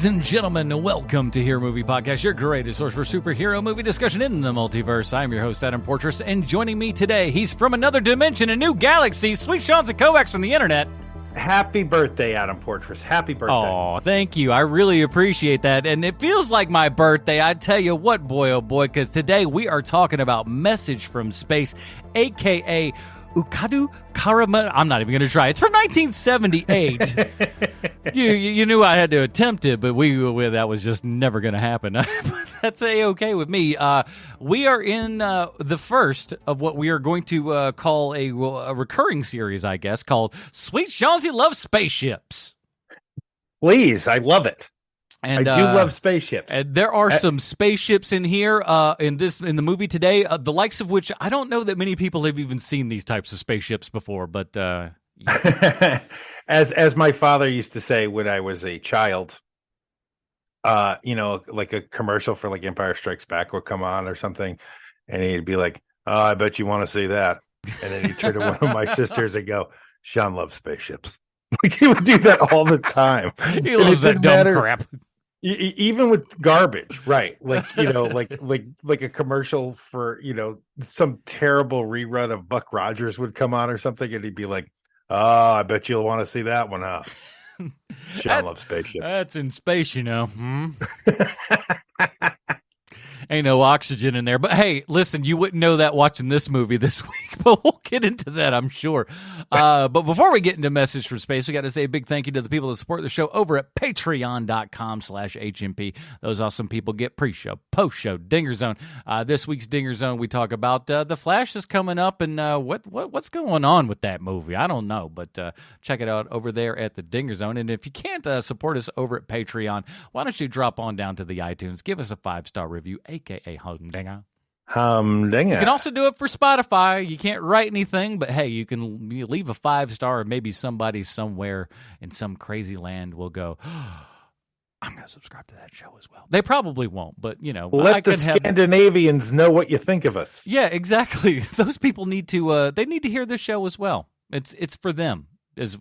Ladies and gentlemen, welcome to Hero Movie Podcast, your greatest source for superhero movie discussion in the multiverse. I'm your host, Adam Portress, and joining me today, he's from another dimension, a new galaxy, Sweet Sean's and Kovacs from the internet. Happy birthday, Adam Portress. Happy birthday. Oh, thank you. I really appreciate that. And it feels like my birthday. I tell you what, boy, oh boy, because today we are talking about Message from Space, a.k.a. Ukadu Karama. I'm not even going to try. It's from 1978. you knew I had to attempt it, but that was just never going to happen. That's A-okay with me. We are in the first of what we are going to call a recurring series, I guess, called Sweet Chauncey Loves Spaceships. Please, I love it. And, I do love spaceships. And there are some spaceships in here in the movie today, the likes of which I don't know that many people have even seen these types of spaceships before. But yeah. as my father used to say when I was a child, like a commercial for like Empire Strikes Back would come on or something, and he'd be like, "Oh, I bet you want to see that." And then he'd turn to one of my sisters and go, "Sean loves spaceships." He would do that all the time. He loves that dumb crap. Even with garbage, right? Like, like a commercial for, some terrible rerun of Buck Rogers would come on or something, and he'd be like, "Oh, I bet you'll want to see that one, huh?" Sean loves spaceships. That's in space, Ain't no oxygen in there. But hey, listen, you wouldn't know that watching this movie this week, but we'll get into that, I'm sure. But before we get into Message from Space, we got to say a big thank you to the people that support the show over at patreon.com/HMP. Those awesome people get pre-show, post-show, Dinger Zone. This week's Dinger Zone, we talk about The Flash is coming up, and what's going on with that movie. I don't know, but check it out over there at the Dinger Zone. And if you can't support us over at Patreon, why don't you drop on down to the iTunes, give us a 5-star review, a.k.a. Humdinger. Humdinger. You can also do it for Spotify. You can't write anything, but hey, you can leave a 5-star, and maybe somebody somewhere in some crazy land will go, I'm going to subscribe to that show as well. They probably won't, but, let the Scandinavians know what you think of us. Yeah, exactly. Those people need to they need to hear this show as well. It's for them as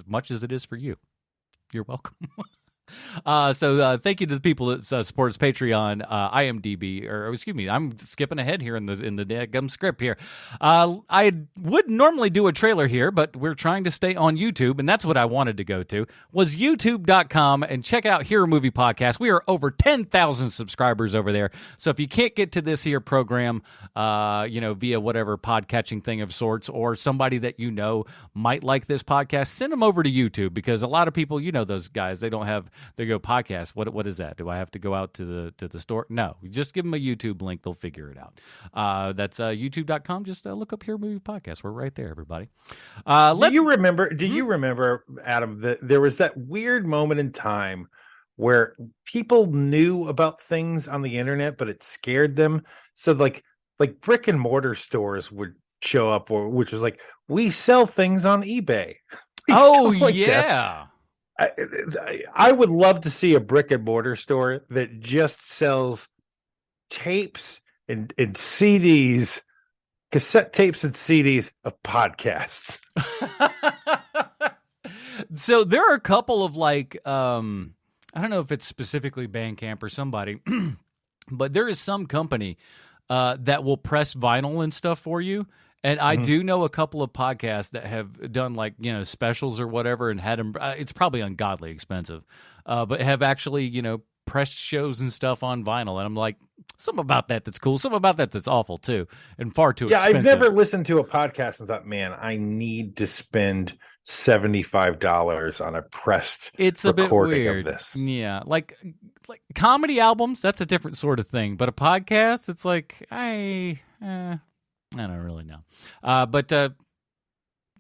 much as it is for you. You're welcome. So thank you to the people that support us, Patreon, IMDb, or excuse me, I'm skipping ahead here in the daggum script here. I would normally do a trailer here, but we're trying to stay on YouTube, and that's what I wanted to go to, was youtube.com, and check out Hero Movie Podcast. We are over 10,000 subscribers over there. So if you can't get to this here program, via whatever podcatching thing of sorts, or somebody that might like this podcast, send them over to YouTube, because a lot of people, those guys, they don't have. They go, podcast. What is that? Do I have to go out to the store? No, just give them a YouTube link. They'll figure it out. That's youtube.com. Just look up Hero Movie Podcast. We're right there, everybody. Do you remember, Adam, that there was that weird moment in time where people knew about things on the internet, but it scared them? So like brick and mortar stores would show up, which was like, we sell things on eBay. Oh, yeah. That. I would love to see a brick and mortar store that just sells tapes and CDs, cassette tapes and CDs of podcasts. So there are a couple of I don't know if it's specifically Bandcamp or somebody, but there is some company that will press vinyl and stuff for you. And I do know a couple of podcasts that have done specials or whatever, and had them. It's probably ungodly expensive, but have actually pressed shows and stuff on vinyl. And I'm like, something about that's cool. Something about that's awful too, and far too expensive. I've never listened to a podcast and thought, man, I need to spend $75 on a pressed recording of this. Yeah, like comedy albums, that's a different sort of thing. But a podcast, it's like I don't really know.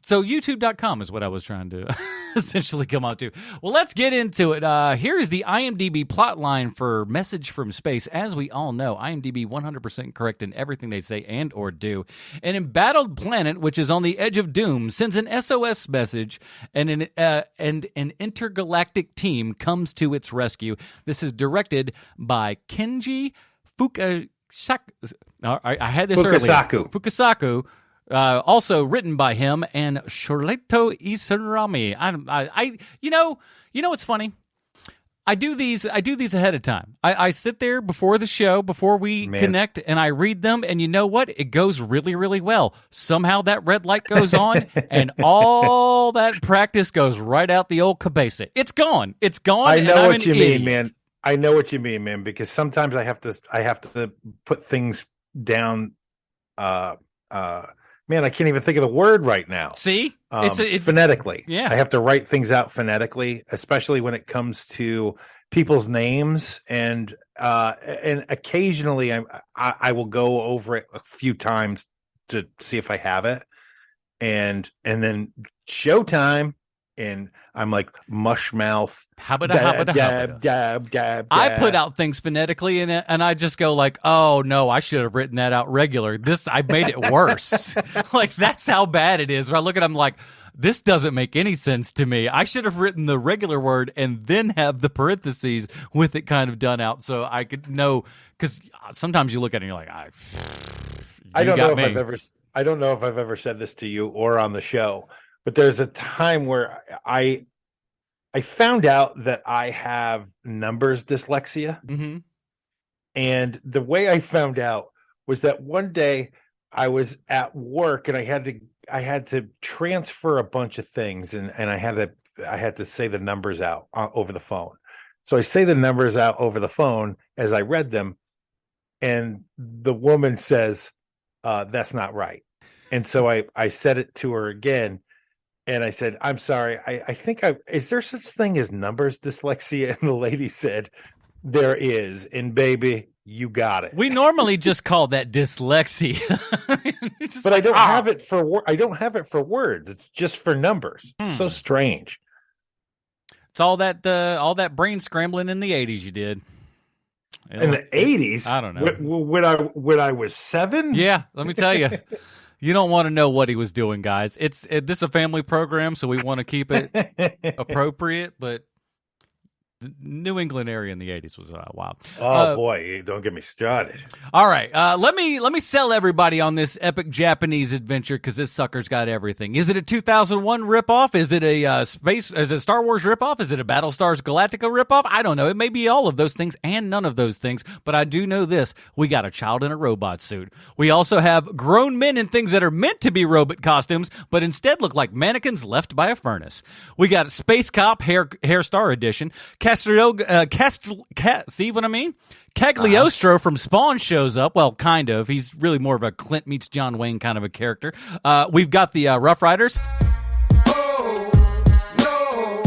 So youtube.com is what I was trying to essentially come out to. Well, let's get into it. Here is the IMDb plot line for Message from Space. As we all know, IMDb 100% correct in everything they say and or do. An embattled planet, which is on the edge of doom, sends an SOS message, and an intergalactic team comes to its rescue. This is directed by Kenji Fukasaku. I had this earlier. Fukasaku. Also written by him and Shoreto Isarami. You know what's funny? I do these ahead of time. I sit there before the show, before we connect, and I read them, and you know what? It goes really, really well. Somehow that red light goes on, and all that practice goes right out the old cabeza. It's gone. It's gone. I know what you mean, man. I know what you mean, man, because sometimes I have to put things down. Man, I can't even think of the word right now. See, it's phonetically. Yeah, I have to write things out phonetically, especially when it comes to people's names, and occasionally I will go over it a few times to see if I have it, and then showtime. And I'm like mush mouth. I put out things phonetically and I just go like, oh no, I should have written that out regular. I made it worse. Like that's how bad it is. Where I look at it, I'm like, this doesn't make any sense to me. I should have written the regular word and then have the parentheses with it kind of done out so I could know. Because sometimes you look at it and you're like, I don't know if I've ever said this to you or on the show. But there's a time where I found out that I have numbers dyslexia. Mm-hmm. And the way I found out was that one day I was at work and I had to transfer a bunch of things and I had to say the numbers out over the phone. So I say the numbers out over the phone as I read them, and the woman says, that's not right. And so I said it to her again. And I said, I'm sorry, I think is there such thing as numbers dyslexia? And the lady said, there is. And baby, you got it. We normally just call that dyslexia. But I don't have it for words. It's just for numbers. It's so strange. It's all that brain scrambling in the 80s you did. In the 80s? I don't know. When I was 7? Yeah, let me tell you. You don't want to know what he was doing, guys. This is a family program, so we want to keep it appropriate, but the New England area in the 80s was wild. Oh boy, don't get me started. All right, let me sell everybody on this epic Japanese adventure because this sucker's got everything. Is it a 2001 ripoff? Is it Is it a Star Wars ripoff? Is it a Battlestars Galactica ripoff? I don't know. It may be all of those things and none of those things, but I do know this: we got a child in a robot suit. We also have grown men in things that are meant to be robot costumes, but instead look like mannequins left by a furnace. We got Space Cop Hair Star Edition. See what I mean? Cagliostro from Spawn shows up. Well, kind of. He's really more of a Clint meets John Wayne kind of a character. We've got the Rough Riders. Oh, no.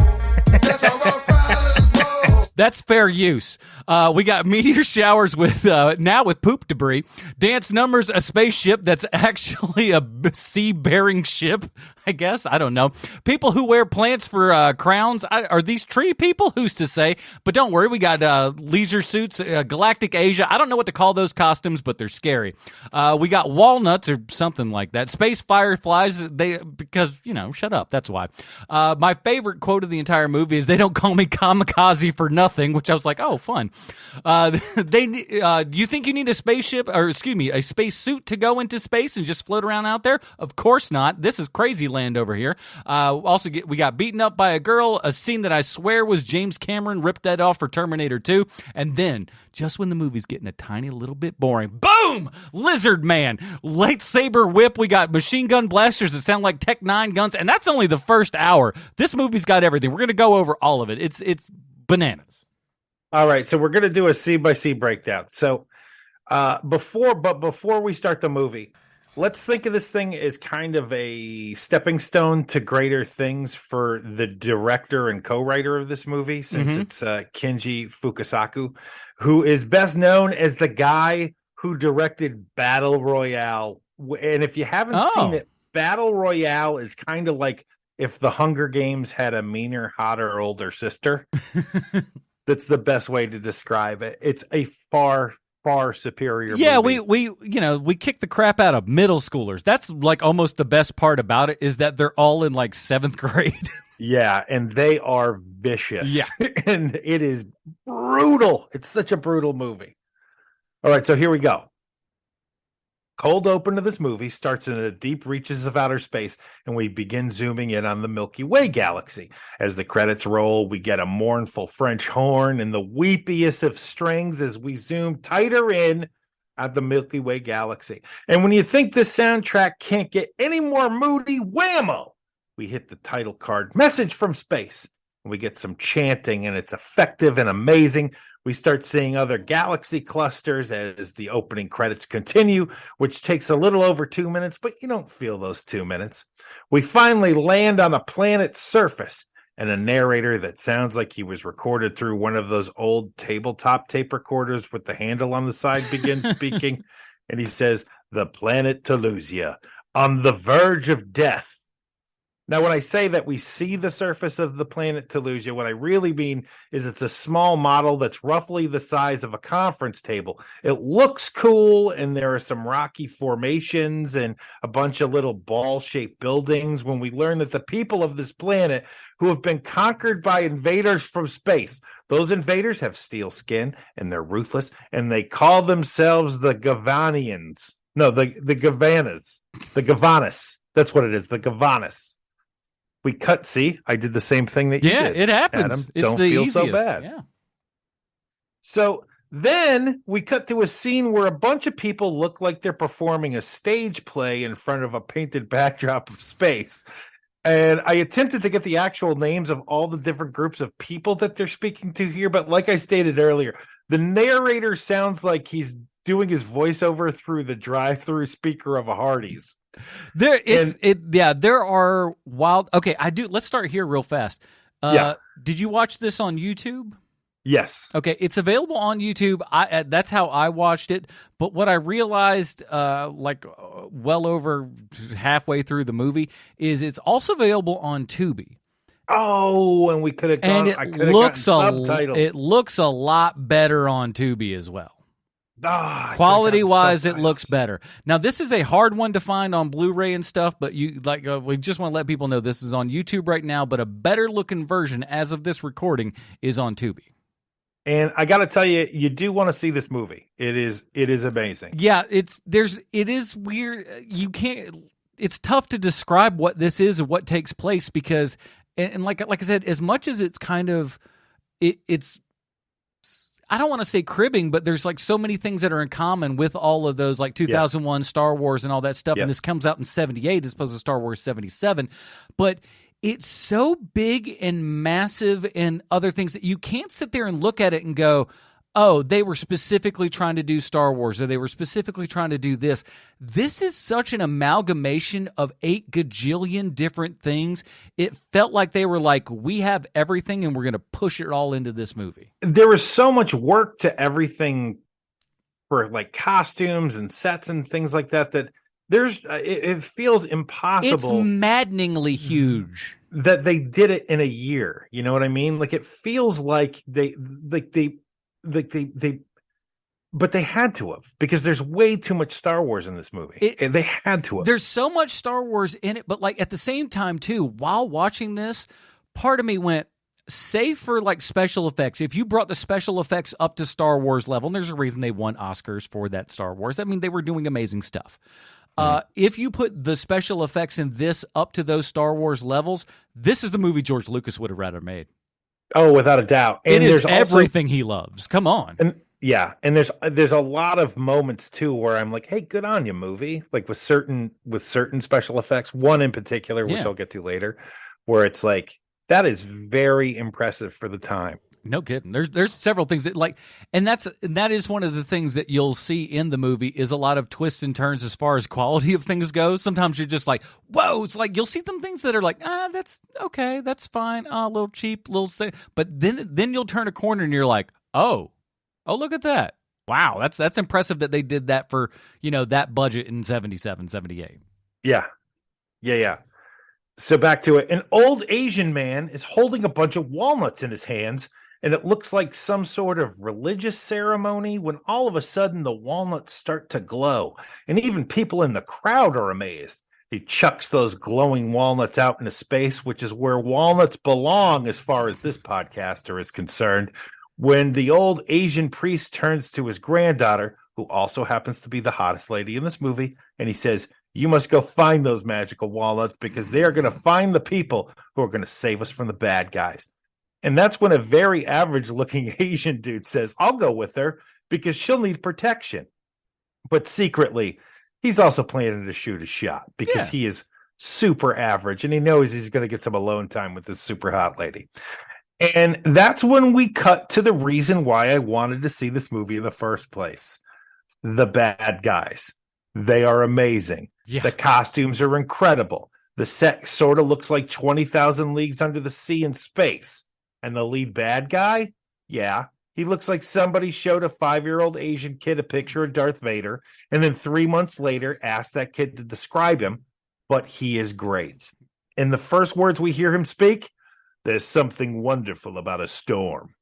That's how Rough Riders roll. That's fair use. We got meteor showers with poop debris. Dance numbers, a spaceship that's actually a sea-bearing ship, I guess. I don't know. People who wear plants for crowns. Are these tree people? Who's to say? But don't worry, we got leisure suits, Galactic Asia. I don't know what to call those costumes, but they're scary. We got walnuts or something like that. Space fireflies, because, shut up. That's why. My favorite quote of the entire movie is, they don't call me kamikaze for nothing, which I was like, oh, fun. You think you need a spaceship, or a space suit to go into space and just float around out there? Of course not. This is crazy land over here. We got beaten up by a girl, a scene that I swear was James Cameron ripped that off for Terminator 2. And then, just when the movie's getting a tiny little bit boring, boom! Lizard Man, lightsaber whip. We got machine gun blasters that sound like Tech 9 guns, and that's only the first hour. This movie's got everything. We're going to go over all of it. It's bananas. All right, so we're going to do a C-by-C breakdown. So before we start the movie, let's think of this thing as kind of a stepping stone to greater things for the director and co-writer of this movie, since it's Kenji Fukasaku, who is best known as the guy who directed Battle Royale. And if you haven't seen it, Battle Royale is kind of like if the Hunger Games had a meaner, hotter, older sister. That's the best way to describe it. It's a far superior movie. we kick the crap out of middle schoolers. That's like almost the best part about it, is that they're all in like 7th grade. Yeah, and they are vicious. Yeah. And it is brutal. It's such a brutal movie. All right, so here we go. Cold open to this movie starts in the deep reaches of outer space, and we begin zooming in on the Milky Way galaxy. As the credits roll, we get a mournful French horn and the weepiest of strings as we zoom tighter in at the Milky Way galaxy. And when you think this soundtrack can't get any more moody, whammo! We hit the title card, Message from Space. We get some chanting, and it's effective and amazing. We start seeing other galaxy clusters as the opening credits continue, which takes a little over 2 minutes, but you don't feel those 2 minutes. We finally land on a planet's surface, and a narrator that sounds like he was recorded through one of those old tabletop tape recorders with the handle on the side begins speaking, and he says, "The planet Telusia, on the verge of death." Now, when I say that we see the surface of the planet Telusia, what I really mean is it's a small model that's roughly the size of a conference table. It looks cool, and there are some rocky formations and a bunch of little ball-shaped buildings when we learn that the people of this planet who have been conquered by invaders from space, those invaders have steel skin, and they're ruthless, and they call themselves the Gavanians. No, the Gavanas. The Gavanas. That's what it is, the Gavanas. We cut. See, I did the same thing that you did. Yeah, it happens. Adam, it's don't the feel easiest. so bad. Yeah. So then we cut to a scene where a bunch of people look like they're performing a stage play in front of a painted backdrop of space. And I attempted to get the actual names of all the different groups of people that they're speaking to here. But like I stated earlier, the narrator sounds like he's doing his voiceover through the drive-through speaker of a Hardee's. There are wild. Okay, let's start here real fast. Did you watch this on YouTube? Yes. Okay, it's available on YouTube. That's how I watched it. But what I realized, well over halfway through the movie, is it's also available on Tubi. Oh, and we could have gone. And it looks a lot better on Tubi as well. Quality-wise, it looks better. Now, this is a hard one to find on Blu-ray and stuff, but we just want to let people know this is on YouTube right now, but a better-looking version as of this recording is on Tubi. And I got to tell you, you do want to see this movie. It is amazing. Yeah, it is weird. You can't. It's tough to describe what this is and what takes place because, and like I said, as much as it's kind of it's. I don't want to say cribbing, but there's like so many things that are in common with all of those, like 2001 Star Wars and all that stuff. And this comes out in 78 as opposed to Star Wars 77. But it's so big and massive and other things that you can't sit there and look at it and go, oh, they were specifically trying to do Star Wars or they were specifically trying to do this. This is such an amalgamation of 8 gajillion different things. It felt like they were like, we have everything and we're going to push it all into this movie. There was so much work to everything for like costumes and sets and things like that, that it feels impossible. It's maddeningly huge. That they did it in a year. You know what I mean? Like it feels like they but they had to have, because there's way too much Star Wars in this movie. They had to have. There's so much Star Wars in it, but like at the same time too, while watching this, part of me went, save for like special effects. If you brought the special effects up to Star Wars level, and there's a reason they won Oscars for that Star Wars. I mean, they were doing amazing stuff. If you put the special effects in this up to those Star Wars levels, this is the movie George Lucas would have rather made. Oh, without a doubt. And there's everything he loves. Come on. And there's a lot of moments too where I'm like, hey, good on you, movie. Like with certain special effects, one in particular, which I'll get to later, where it's like, that is very impressive for the time. No kidding. There's several things that like, and that is one of the things that you'll see in the movie is a lot of twists and turns as far as quality of things go. Sometimes you're just like, whoa, it's like you'll see some things that are like, that's okay, that's fine, a little cheap, but then you'll turn a corner and you're like, oh, look at that. Wow, that's impressive that they did that for, that budget in 77, 78. Yeah. So back to it. An old Asian man is holding a bunch of walnuts in his hands, and it looks like some sort of religious ceremony when all of a sudden the walnuts start to glow. And even people in the crowd are amazed. He chucks those glowing walnuts out into space, which is where walnuts belong as far as this podcaster is concerned. When the old Asian priest turns to his granddaughter, who also happens to be the hottest lady in this movie. And he says, you must go find those magical walnuts because they are going to find the people who are going to save us from the bad guys. And that's when a very average looking Asian dude says, I'll go with her because she'll need protection. But secretly, he's also planning to shoot a shot because he is super average and he knows he's going to get some alone time with this super hot lady. And that's when we cut to the reason why I wanted to see this movie in the first place. The bad guys. They are amazing. Yeah. The costumes are incredible. The set sort of looks like 20,000 Leagues Under the Sea in space. And the lead bad guy? Yeah. He looks like somebody showed a 5-year-old Asian kid a picture of Darth Vader and then 3 months later asked that kid to describe him. But he is great. In the first words we hear him speak, there's something wonderful about a storm.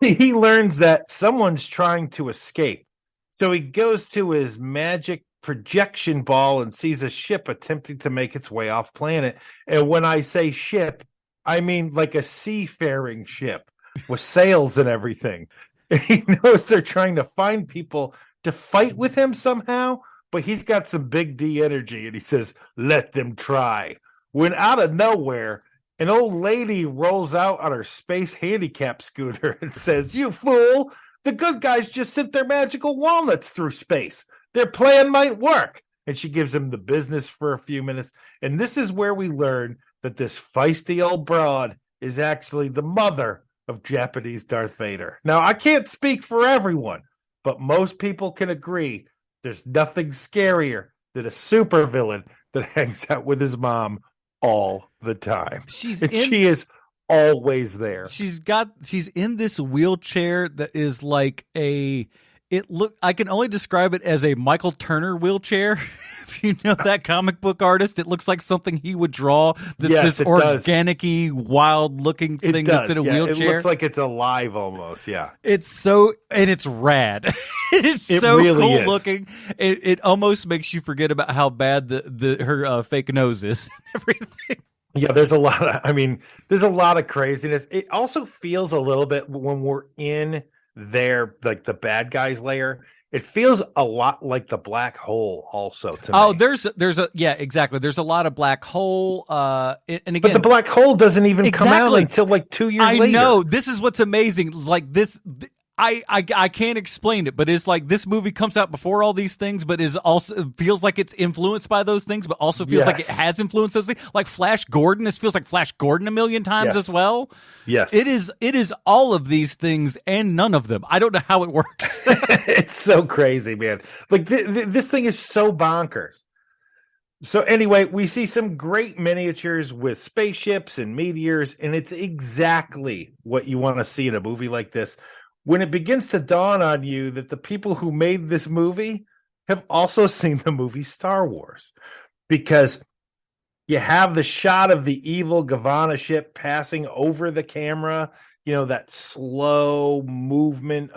He learns that someone's trying to escape. So he goes to his magic projection ball and sees a ship attempting to make its way off planet. And when I say ship, I mean like a seafaring ship with sails and everything. And he knows they're trying to find people to fight with him somehow, but he's got some big D energy and he says, let them try. When out of nowhere, an old lady rolls out on her space handicap scooter and says, you fool, the good guys just sent their magical walnuts through space. Their plan might work. And she gives him the business for a few minutes. And this is where we learn that this feisty old broad is actually the mother of Japanese Darth Vader. Now, I can't speak for everyone, but most people can agree there's nothing scarier than a supervillain that hangs out with his mom all the time. She is always there. She's in this wheelchair that is like I can only describe it as a Michael Turner wheelchair. If you know that comic book artist, it looks like something he would draw. That's this organic-y, wild-looking thing that's in a wheelchair. It looks like it's alive almost, yeah. It's rad. It is so really cool looking. It almost makes you forget about how bad her fake nose is and everything. Yeah, there's a lot of craziness. It also feels a little bit when we're in there, like the bad guys layer. It feels a lot like the black hole also to me. Oh, there's exactly. There's a lot of black hole. And again, but the black hole doesn't even come out until like 2 years later. I know. This is what's amazing. Like this, I can't explain it, but it's like this movie comes out before all these things, but is also feels like it's influenced by those things, but also feels like it has influenced those things. Like Flash Gordon, this feels like Flash Gordon a million times as well. Yes, it is all of these things and none of them. I don't know how it works. It's so crazy, man. Like this thing is so bonkers. So anyway, we see some great miniatures with spaceships and meteors, and it's exactly what you want to see in a movie like this. When it begins to dawn on you that the people who made this movie have also seen the movie Star Wars, because you have the shot of the evil Gavana ship passing over the camera, that slow movement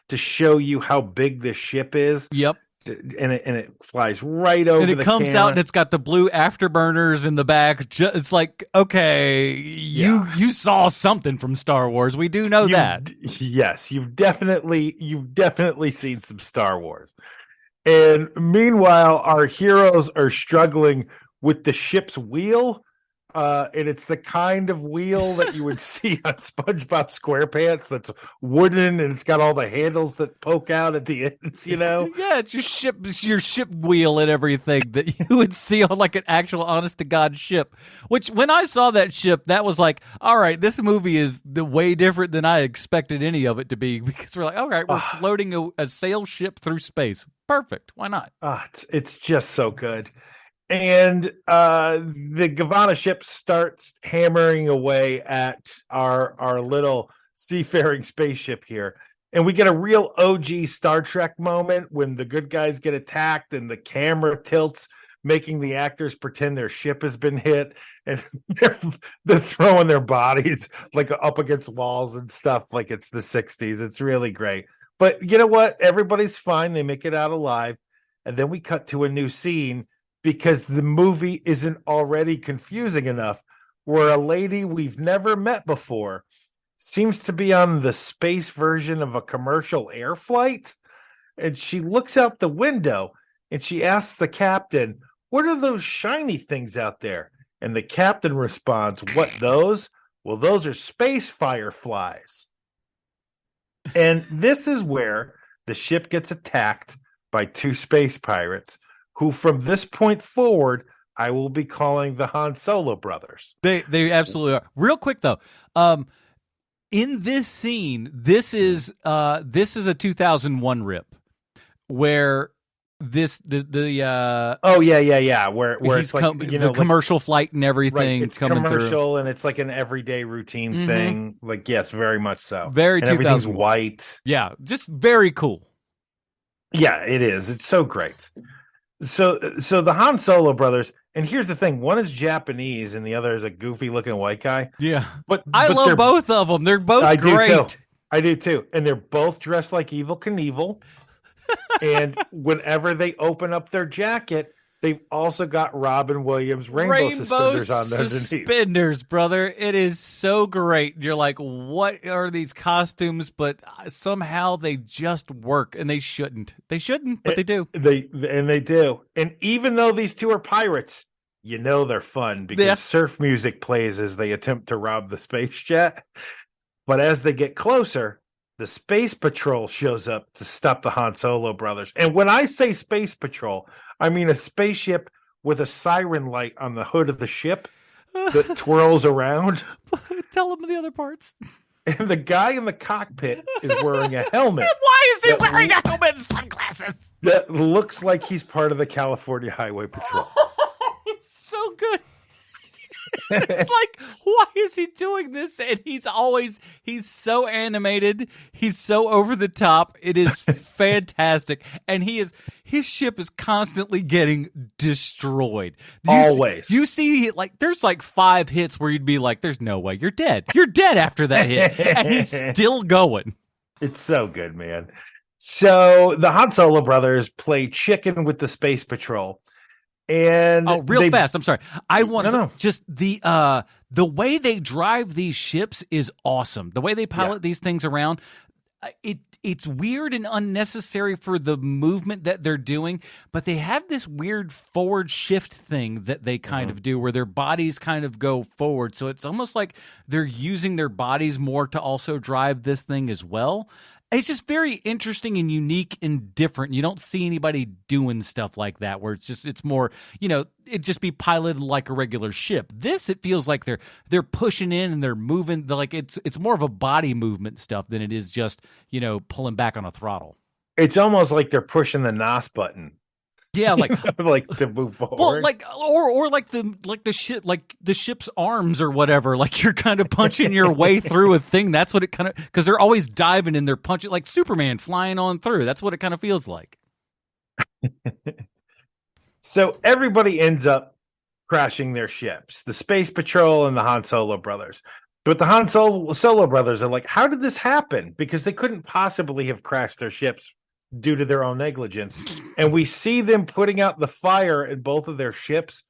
to show you how big this ship is. Yep. And it flies right over the camera. And it comes out and it's got the blue afterburners in the back. It's like, okay, you saw something from Star Wars. We do know that. Yes, you've definitely seen some Star Wars. And meanwhile, our heroes are struggling with the ship's wheel. And it's the kind of wheel that you would see on SpongeBob SquarePants that's wooden and it's got all the handles that poke out at the ends, Yeah, it's your ship wheel and everything that you would see on like an actual honest to God ship. Which when I saw that ship, that was like, all right, this movie is way different than I expected any of it to be, because we're like, all right, we're floating a sail ship through space. Perfect. Why not? It's just so good. And the Gavana ship starts hammering away at our little seafaring spaceship here. And we get a real OG Star Trek moment when the good guys get attacked and the camera tilts, making the actors pretend their ship has been hit. And they're throwing their bodies like up against walls and stuff like it's the 60s. It's really great. But you know what? Everybody's fine. They make it out alive. And then we cut to a new scene, because the movie isn't already confusing enough, where a lady we've never met before seems to be on the space version of a commercial air flight. And she looks out the window and she asks the captain, "What are those shiny things out there?" And the captain responds, "What, those? Well, those are space fireflies." And this is where the ship gets attacked by two space pirates, who from this point forward, I will be calling the Han Solo brothers. They absolutely are. Real quick though, in this scene, this is a 2001 rip where oh yeah where it's like the commercial flight and everything, right, it's coming commercial through. and it's like an everyday routine thing. Like, yes, very much so. Very, and everything's white. Yeah, just very cool. Yeah, it is. It's so great. So the Han Solo brothers, and here's the thing: one is Japanese and the other is a goofy looking white guy. Yeah, but I love both of them. They're both great. I do too, and they're both dressed like Evel Knievel. And whenever they open up their jacket, they've also got Robin Williams rainbow suspenders on there underneath. Suspenders, brother. It is so great. You're like, what are these costumes? But somehow they just work, and they shouldn't. They shouldn't, but they do. They do. And even though these two are pirates, you know they're fun because surf music plays as they attempt to rob the space jet. But as they get closer, the Space Patrol shows up to stop the Han Solo brothers. And when I say Space Patrol, I mean a spaceship with a siren light on the hood of the ship that twirls around. Tell them the other parts. And the guy in the cockpit is wearing a helmet. Why is he wearing a helmet and sunglasses? That looks like he's part of the California Highway Patrol. It's so good. It's like, why is he doing this? And he's so animated. He's so over the top. It is fantastic. And his ship is constantly getting destroyed. Always. You see, like, there's like 5 hits where you'd be like, there's no way. You're dead. You're dead after that hit. And he's still going. It's so good, man. So the Han Solo brothers play chicken with the Space Patrol. And real fast. I'm sorry. I want to just the way they drive these ships is awesome. The way they pilot these things around, it's weird and unnecessary for the movement that they're doing, but they have this weird forward shift thing that they kind of do where their bodies kind of go forward. So it's almost like they're using their bodies more to also drive this thing as well. It's just very interesting and unique and different. You don't see anybody doing stuff like that where it's more, it'd just be piloted like a regular ship. This, it feels like they're pushing in and they're moving. Like it's more of a body movement stuff than it is just, pulling back on a throttle. It's almost like they're pushing the NOS button. Yeah, like like to move forward. Well, like or like the ship, like the ship's arms or whatever. Like you're kind of punching your way through a thing. That's what it kind of, because they're always diving and they're punching like Superman flying on through. That's what it kind of feels like. So everybody ends up crashing their ships, the Space Patrol and the Han Solo brothers. But the Han Solo brothers are like, how did this happen? Because they couldn't possibly have crashed their ships due to their own negligence. And we see them putting out the fire in both of their ships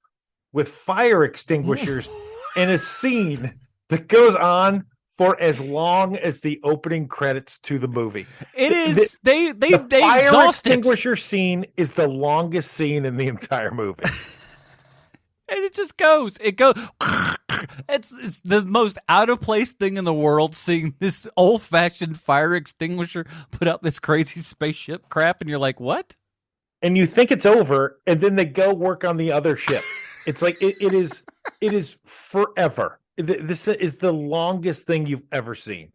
with fire extinguishers in a scene that goes on for as long as the opening credits to the movie. It is they fire extinguisher scene is the longest scene in the entire movie. And it just goes. It goes. It's the most out of place thing in the world, seeing this old fashioned fire extinguisher put out this crazy spaceship crap, and you're like, what? And you think it's over, and then they go work on the other ship. It's like it is forever. This is the longest thing you've ever seen.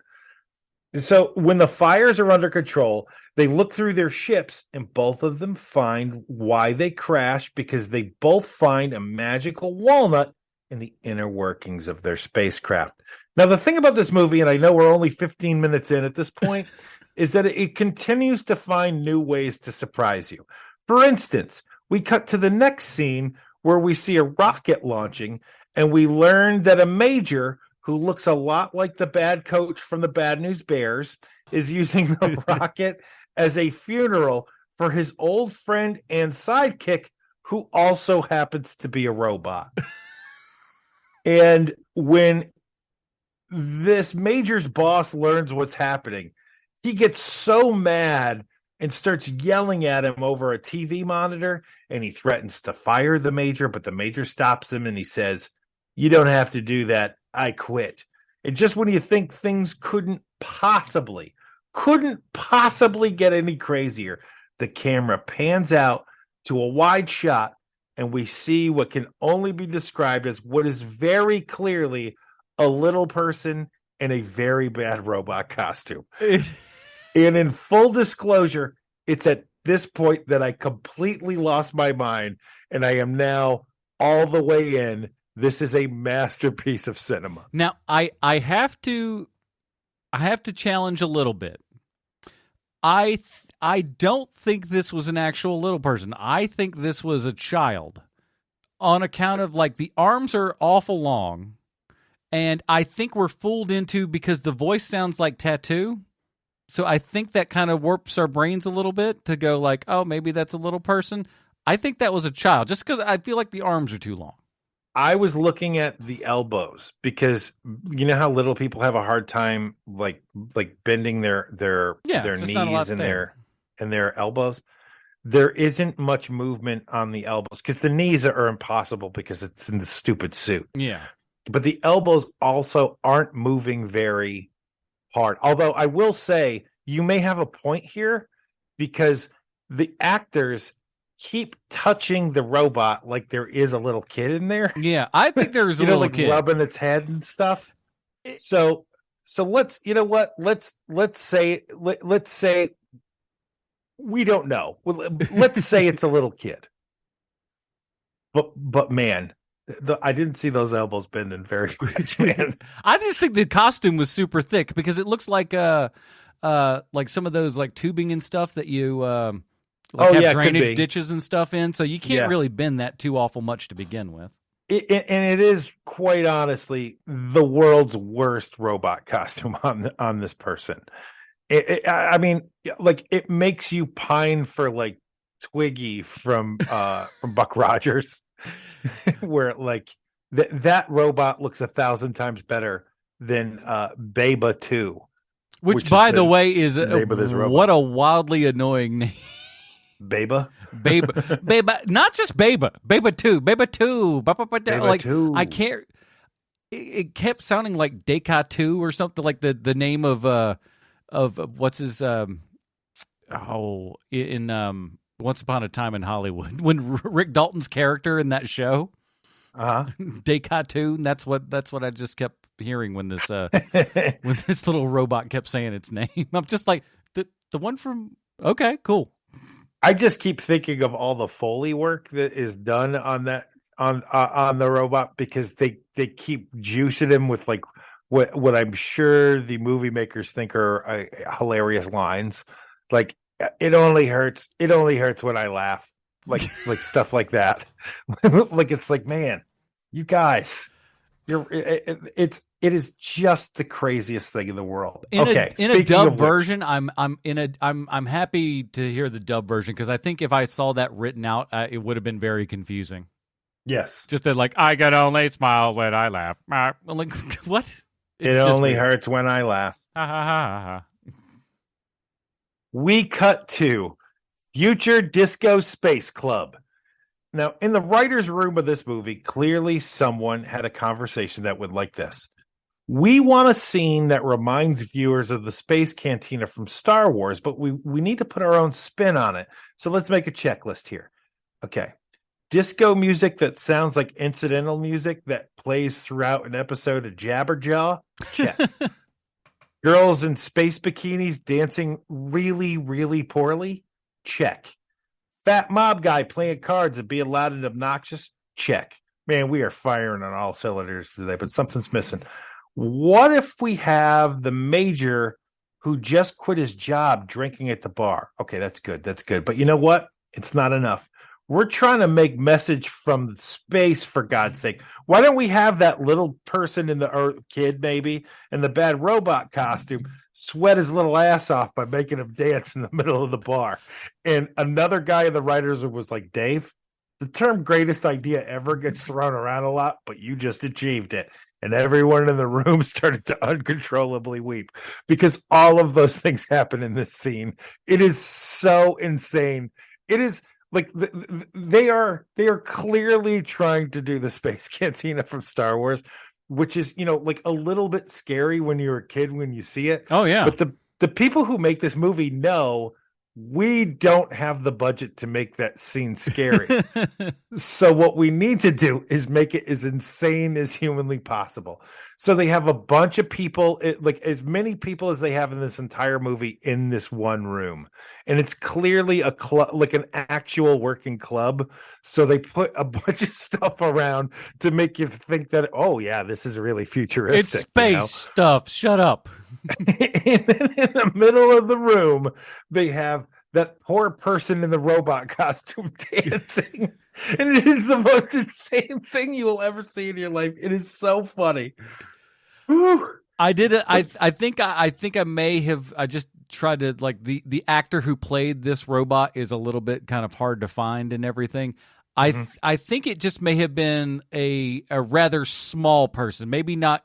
And so when the fires are under control, they look through their ships and both of them find why they crashed, because they both find a magical walnut in the inner workings of their spacecraft. Now, the thing about this movie, and I know we're only 15 minutes in at this point, is that it continues to find new ways to surprise you. For instance, we cut to the next scene where we see a rocket launching, and we learn that a major who looks a lot like the bad coach from the Bad News Bears is using the rocket as a funeral for his old friend and sidekick, who also happens to be a robot. And when this Major's boss learns what's happening. He gets so mad and starts yelling at him over a TV monitor, and he threatens to fire the Major, but the Major stops him and he says, "You don't have to do that. I quit." And just when you think things couldn't possibly get any crazier, the camera pans out to a wide shot, and we see what can only be described as what is very clearly a little person in a very bad robot costume. And in full disclosure, it's at this point that I completely lost my mind, and I am now all the way in. This is a masterpiece of cinema. Now, I have to challenge a little bit. I don't think this was an actual little person. I think this was a child, on account of, like, the arms are awful long, and I think we're fooled into, because the voice sounds like Tattoo. So I think that kind of warps our brains a little bit to go like, oh, maybe that's a little person. I think that was a child, just because I feel like the arms are too long. I was looking at the elbows, because you know how little people have a hard time like bending their knees and their elbows. There isn't much movement on the elbows, because the knees are impossible because it's in the stupid suit. Yeah. But the elbows also aren't moving very hard. Although I will say you may have a point here, because the actors keep touching the robot like there is a little kid in there. Yeah, I think there's a little like kid rubbing its head and stuff. So let's say we don't know. Let's say it's a little kid. But man, I didn't see those elbows bending very much, man. I just think the costume was super thick, because it looks like some of those like tubing and stuff that you have drainage ditches and stuff in, so you can't really bend that too awful much to begin with. And it is quite honestly the world's worst robot costume on this person. I mean, like, it makes you pine for like Twiggy from Buck Rogers, where like that robot looks 1,000 times better than Beba 2, which by the way is what a wildly annoying name. Beba, not just Beba 2, like 2. I can't. It kept sounding like Deca 2 or something, like the name of what's his in Once Upon a Time in Hollywood, when Rick Dalton's character in that show, Deca 2. And that's what I just kept hearing when this when this little robot kept saying its name. I'm just like, the one from, okay, cool. I just keep thinking of all the Foley work that is done on that on the robot, because they keep juicing him with like what I'm sure the movie makers think are hilarious lines, like it only hurts when I laugh, like stuff like that. Like, it's like, man, you guys, it is just the craziest thing in the world. In a dub version, I'm happy to hear the dub version, because I think if I saw that written out, it would have been very confusing. Yes, just that, like, I can only smile when I laugh. Like, what? It only hurts when I laugh. Ha ha ha ha. We cut to Future Disco Space Club. Now, in the writer's room of this movie, clearly someone had a conversation that went like this. We want a scene that reminds viewers of the space cantina from Star Wars, but we need to put our own spin on it. So let's make a checklist here. Okay. Disco music that sounds like incidental music that plays throughout an episode of Jabberjaw. Check. Girls in space bikinis dancing really, really poorly. Check. Fat mob guy playing cards and being loud and obnoxious. Check. Man, we are firing on all cylinders today, but something's missing. What if we have the Major who just quit his job drinking at the bar? Okay, that's good. That's good. But you know what? It's not enough. We're trying to make message from space, for God's sake. Why don't we have that little person in the kid, maybe, in the bad robot costume, sweat his little ass off by making him dance in the middle of the bar? And another guy in the writers room was like, Dave, the term greatest idea ever gets thrown around a lot, but you just achieved it. and everyone in the room started to uncontrollably weep because all of those things happen in this scene. It is so insane. It is like they are clearly trying to do the space cantina from Star Wars, which is, like a little bit scary when you're a kid when you see it. Oh yeah. But the people who make this movie know we don't have the budget to make that scene scary. So what we need to do is make it as insane as humanly possible. So they have a bunch of people, like as many people as they have in this entire movie in this one room. And it's clearly a club, like an actual working club. So they put a bunch of stuff around to make you think that, oh yeah, this is really futuristic. It's space stuff. Shut up. And then in the middle of the room, they have that poor person in the robot costume dancing. And it is the most insane thing you will ever see in your life. It is so funny. Whew. I did it. I think I may have. I just tried to like the actor who played this robot is a little bit kind of hard to find and everything. I think it just may have been a rather small person. Maybe not,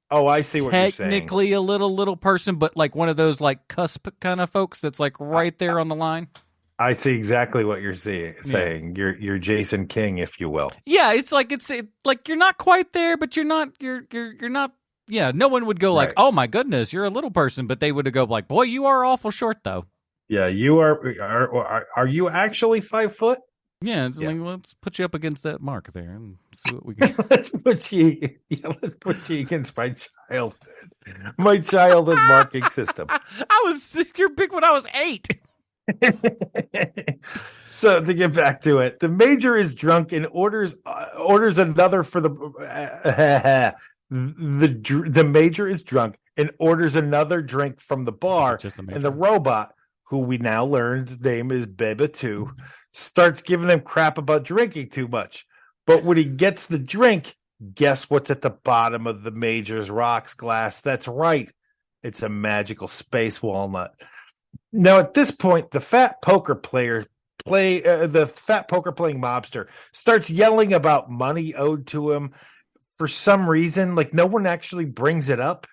Oh, I see what you're saying. Technically a little person, but like one of those like cusp kind of folks that's like right there on the line. I see exactly what you're saying. Yeah. You're Jason King, if you will. Yeah, it's like you're not quite there, but you're not. Yeah, no one would go like, "Oh my goodness, you're a little person," but they would go like, "Boy, you are awful short, though." Yeah, you are you actually 5 foot? Yeah, like, let's put you up against that mark there and see what we can. let's put you against my childhood marking system. You're big when I was 8. So to get back to it, the Major is drunk and orders another for the Major is drunk and orders another drink from the bar, and the robot, who we now learned name is Beba 2, starts giving him crap about drinking too much. But when he gets the drink, guess what's at the bottom of the Major's rocks glass? That's right. It's a magical space walnut. Now, at this point, the fat poker playing mobster starts yelling about money owed to him for some reason. Like, no one actually brings it up.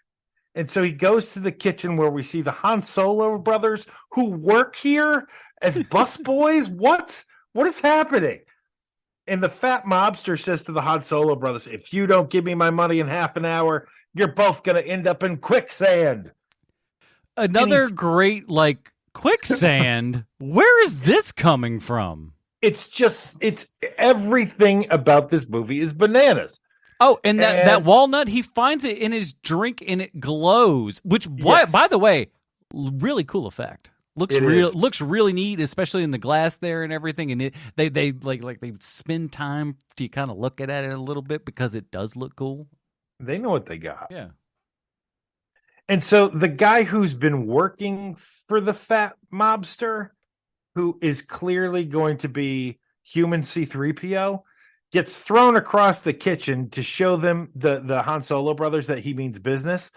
And so he goes to the kitchen where we see the Han Solo brothers who work here as busboys. What is happening? And the fat mobster says to the Han Solo brothers, if you don't give me my money in half an hour, you're both going to end up in quicksand. Another great, like, quicksand. Where is this coming from? It's everything about this movie is bananas. Oh, and that walnut, he finds it in his drink and it glows, which, by the way, really cool effect. Looks really neat, especially in the glass there and everything. And they spend time to kind of look at it a little bit because it does look cool. They know what they got. Yeah. And so the guy who's been working for the fat mobster, who is clearly going to be human C-3PO, gets thrown across the kitchen to show them, the Han Solo brothers, that he means business.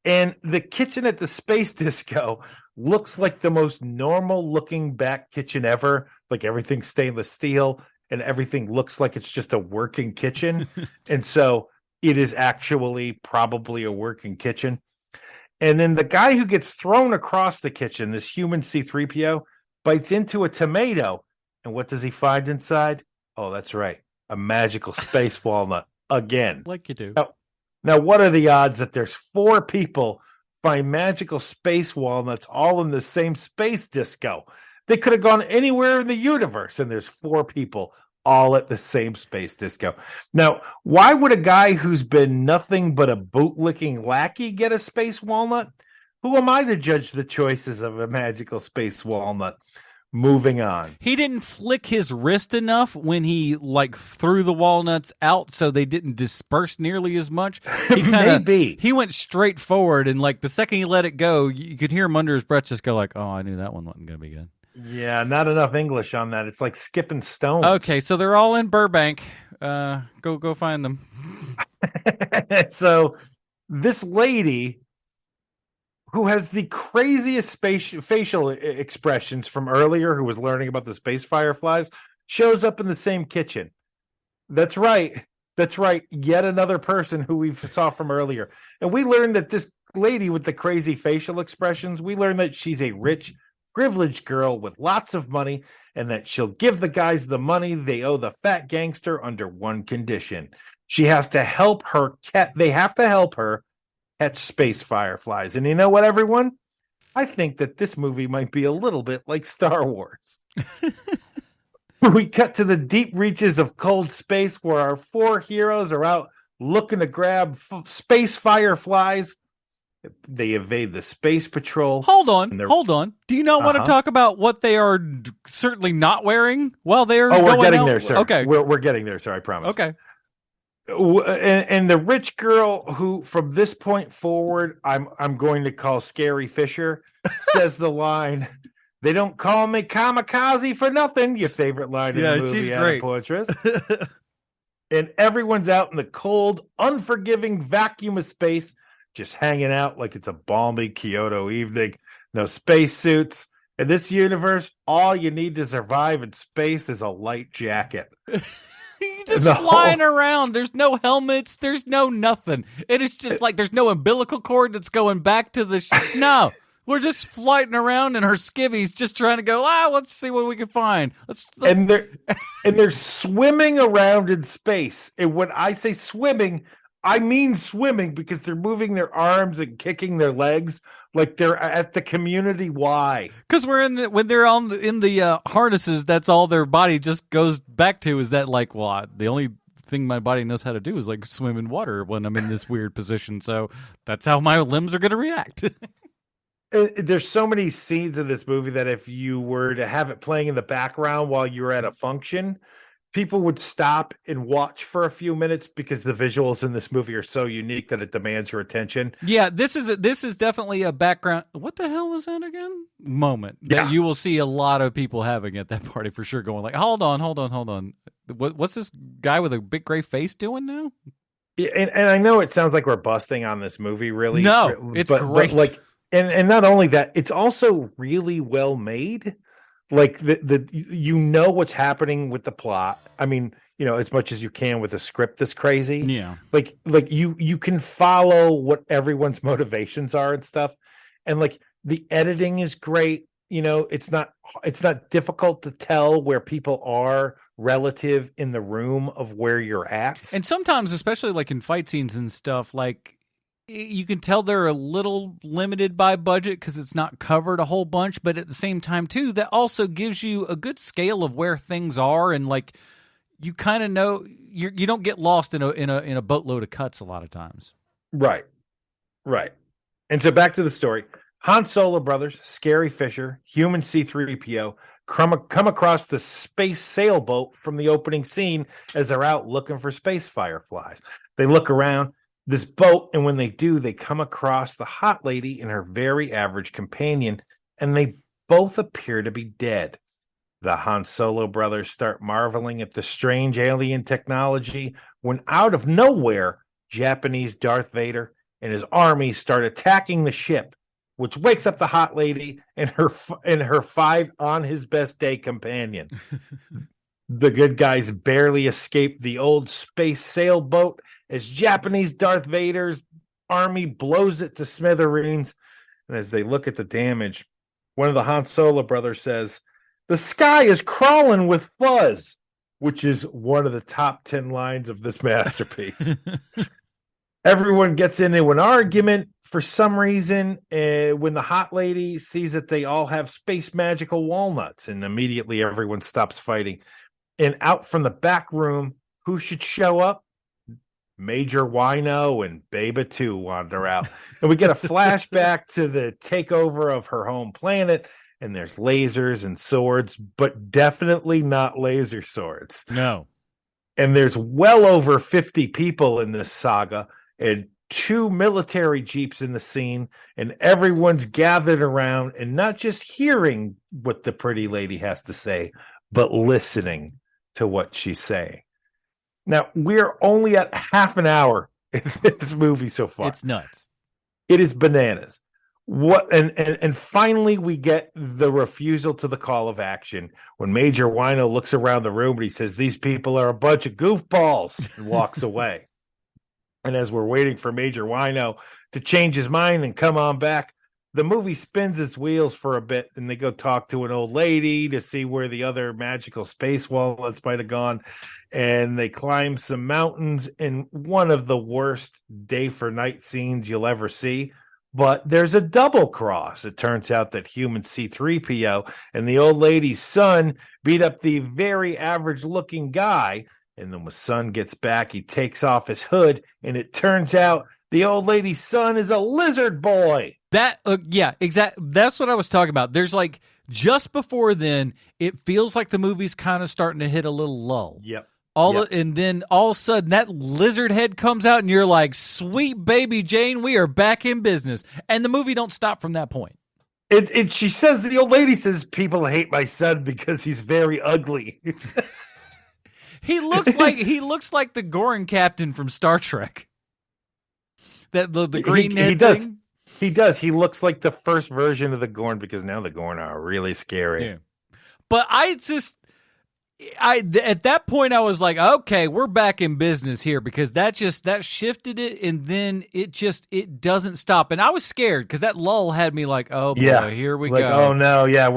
And the kitchen at the space disco looks like the most normal looking back kitchen ever. Like everything's stainless steel and everything looks like it's just a working kitchen. And so it is actually probably a working kitchen. And then the guy who gets thrown across the kitchen, this human C-3PO, bites into a tomato. And what does he find inside? Oh, that's right. A magical space walnut again. Like you do. Now, what are the odds that there's 4 people find magical space walnuts all in the same space disco? They could have gone anywhere in the universe, and there's 4 people all at the same space disco. Now, why would a guy who's been nothing but a bootlicking lackey get a space walnut? Who am I to judge the choices of a magical space walnut? Moving on. He didn't flick his wrist enough when he threw the walnuts out so they didn't disperse nearly as much. Maybe. He went straight forward, and the second he let it go, you could hear him under his breath just go like, oh, I knew that one wasn't going to be good. Yeah, not enough English on that. It's like skipping stones. Okay, so they're all in Burbank. Go find them. So this lady, who has the craziest facial expressions from earlier, who was learning about the space fireflies, shows up in the same kitchen. That's right. That's right. Yet another person who we saw from earlier. And we learned that this lady with the crazy facial expressions, we learned that she's a rich, privileged girl with lots of money, and that she'll give the guys the money they owe the fat gangster under one condition. She has to help her they have to help her catch space fireflies. And you know what, everyone? I think that this movie might be a little bit like Star Wars. We cut to the deep reaches of cold space where our four heroes are out looking to grab space fireflies. They evade the space patrol. Hold on. Do you not want to talk about what they are certainly not wearing while they're we're getting out? there, sir. Okay. We're getting there, sir, I promise. Okay. And the rich girl who, from this point forward, I'm going to call Scary Fisher, says the line, "They don't call me kamikaze for nothing." Your favorite line in the movie, she's great. Poitras. And everyone's out in the cold, unforgiving vacuum of space, just hanging out like it's a balmy Kyoto evening. No space suits. In this universe, all you need to survive in space is a light jacket. You're just flying around. There's no helmets. There's no nothing. It is just like there's no umbilical cord that's going back to the no. We're just flying around in our skivvies, just trying to go. Let's see what we can find. Let's... And they're swimming around in space. And when I say swimming, I mean swimming, because they're moving their arms and kicking their legs like they're at the community Y. Because when they're in the harnesses, that's all their body just goes back to. Is that like, the only thing my body knows how to do is like swim in water when I'm in this weird position. So that's how my limbs are going to react. There's so many scenes in this movie that if you were to have it playing in the background while you were at a function, people would stop and watch for a few minutes because the visuals in this movie are so unique that it demands your attention. Yeah, this is definitely a background. What the hell was that again? Moment that you will see a lot of people having at that party for sure. Going like, hold on. What's this guy with a big gray face doing now? And I know it sounds like we're busting on this movie, really. No, it's great. But like, and not only that, it's also really well made. Like you know what's happening with the plot. I mean, as much as you can with a script that's crazy. Yeah. Like you can follow what everyone's motivations are and stuff. And like the editing is great. It's not difficult to tell where people are relative in the room of where you're at. And sometimes, especially like in fight scenes and stuff, like you can tell they're a little limited by budget because it's not covered a whole bunch, but at the same time too, that also gives you a good scale of where things are, and like you kind of know you don't get lost in a boatload of cuts a lot of times. Right. And so back to the story. Han Solo brothers, Scary Fisher, human C-3PO come across the space sailboat from the opening scene as they're out looking for space fireflies. They look around this boat, and when they do, they come across the hot lady and her very average companion, and they both appear to be dead. The Han Solo brothers start marveling at the strange alien technology when out of nowhere, Japanese Darth Vader and his army start attacking the ship, which wakes up the hot lady and her 5 on his best day companion. The good guys barely escape the old space sailboat as Japanese Darth Vader's army blows it to smithereens. And as they look at the damage, one of the Han Solo brothers says, "The sky is crawling with fuzz," which is one of the top 10 lines of this masterpiece. Everyone gets into an argument for some reason when the hot lady sees that they all have space magical walnuts, and immediately everyone stops fighting. And out from the back room, who should show up? Major Wino and Beba 2 wander out. And we get a flashback to the takeover of her home planet, and there's lasers and swords, but definitely not laser swords. No. And there's well over 50 people in this saga, and 2 military jeeps in the scene, and everyone's gathered around and not just hearing what the pretty lady has to say, but listening to what she's saying. Now, we're only at half an hour in this movie so far. It's nuts. It is bananas. What and finally we get the refusal to the call of action when Major Wino looks around the room and he says, "These people are a bunch of goofballs," and walks away. And as we're waiting for Major Wino to change his mind and come on back, the movie spins its wheels for a bit, and they go talk to an old lady to see where the other magical space wallets might have gone. And they climb some mountains in one of the worst day for night scenes you'll ever see. But there's a double cross. It turns out that human C3PO and the old lady's son beat up the very average looking guy. And then when son gets back, he takes off his hood, and it turns out the old lady's son is a lizard boy. Yeah, exactly. That's what I was talking about. There's like just before then, it feels like the movie's kind of starting to hit a little lull. Yep. And then all of a sudden that lizard head comes out and you're like, sweet baby Jane, we are back in business. And the movie don't stop from that point. She says, the old lady says, people hate my son because he's very ugly. He looks like the Goran captain from Star Trek. That the green head he does. thing. He does. He looks like the first version of the Gorn because now the Gorn are really scary. Yeah. But at that point I was like, okay, we're back in business here because that shifted it, and then it doesn't stop, and I was scared because that lull had me like, oh boy, here we go. Oh no, yeah,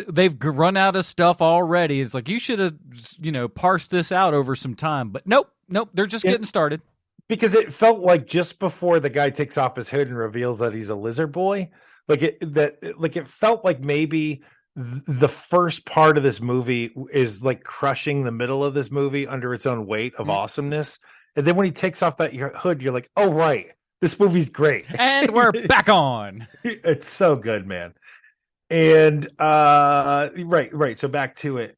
they've run out of stuff already. It's like you should have parsed this out over some time, but nope, they're just getting started. Because it felt like just before the guy takes off his hood and reveals that he's a lizard boy, it felt like maybe the first part of this movie is like crushing the middle of this movie under its own weight of awesomeness. And then when he takes off that hood, you're like, oh, right. This movie's great. And we're back on. It's so good, man. And right. So back to it.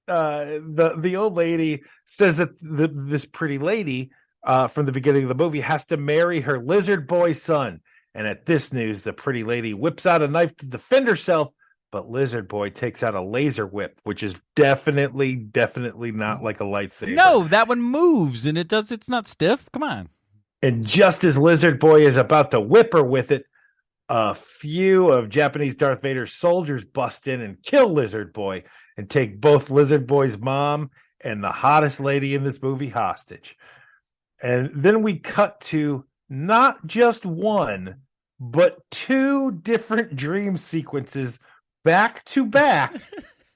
The old lady says that this pretty lady from the beginning of the movie has to marry her lizard boy son. And at this news, the pretty lady whips out a knife to defend herself, but Lizard Boy takes out a laser whip, which is definitely not like a lightsaber. No, that one moves, and it's not stiff. Come on. And just as Lizard Boy is about to whip her with it, a few of Japanese Darth Vader's soldiers bust in and kill Lizard Boy and take both Lizard Boy's mom and the hottest lady in this movie hostage. And then we cut to not just one, but two different dream sequences back to back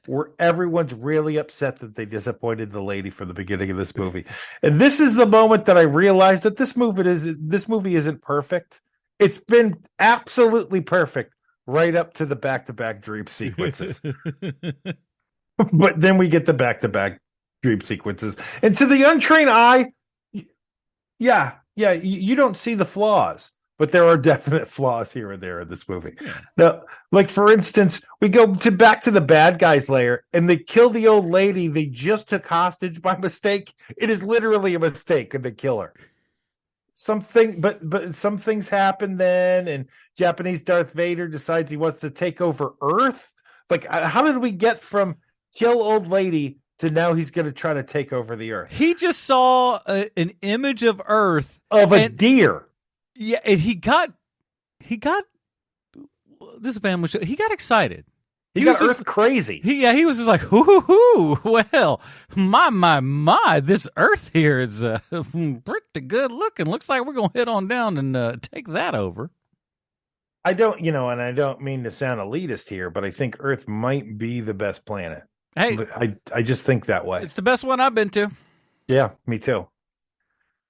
where everyone's really upset that they disappointed the lady from the beginning of this movie. And this is the moment that I realized that this movie isn't perfect. It's been absolutely perfect right up to the back-to-back dream sequences. But then we get the back-to-back dream sequences. And to the untrained eye, yeah, you don't see the flaws. But there are definite flaws here and there in this movie. Yeah. Now, like for instance, we go back to the bad guys layer, and they kill the old lady they just took hostage by mistake. It is literally a mistake, and they kill her. But some things happen then, and Japanese Darth Vader decides he wants to take over Earth. Like, how did we get from kill old lady to now he's going to try to take over the Earth? He just saw an image of Earth of a deer. Yeah, and he got this family show. He got excited. He got Earth crazy. He was just like, hoo, well, my, this Earth here is pretty good looking. Looks like we're gonna head on down and take that over. I don't mean to sound elitist here, but I think Earth might be the best planet. Hey, I just think that way. It's the best one I've been to. Yeah, me too.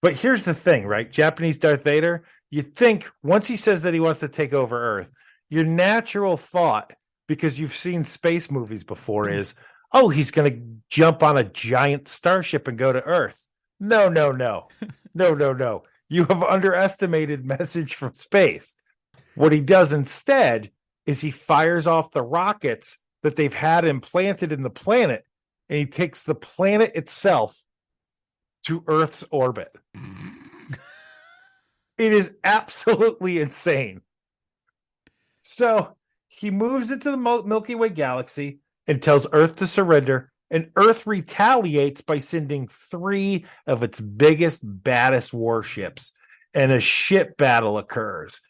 But here's the thing, right? Japanese Darth Vader, you'd think once he says that he wants to take over Earth, your natural thought, because you've seen space movies before, is, oh, he's going to jump on a giant starship and go to Earth. No. No. You have underestimated message from space. What he does instead is he fires off the rockets that they've had implanted in the planet, and he takes the planet itself to Earth's orbit. It is absolutely insane. So he moves into the Milky Way galaxy and tells Earth to surrender, and Earth retaliates by sending 3 of its biggest, baddest warships, and a ship battle occurs.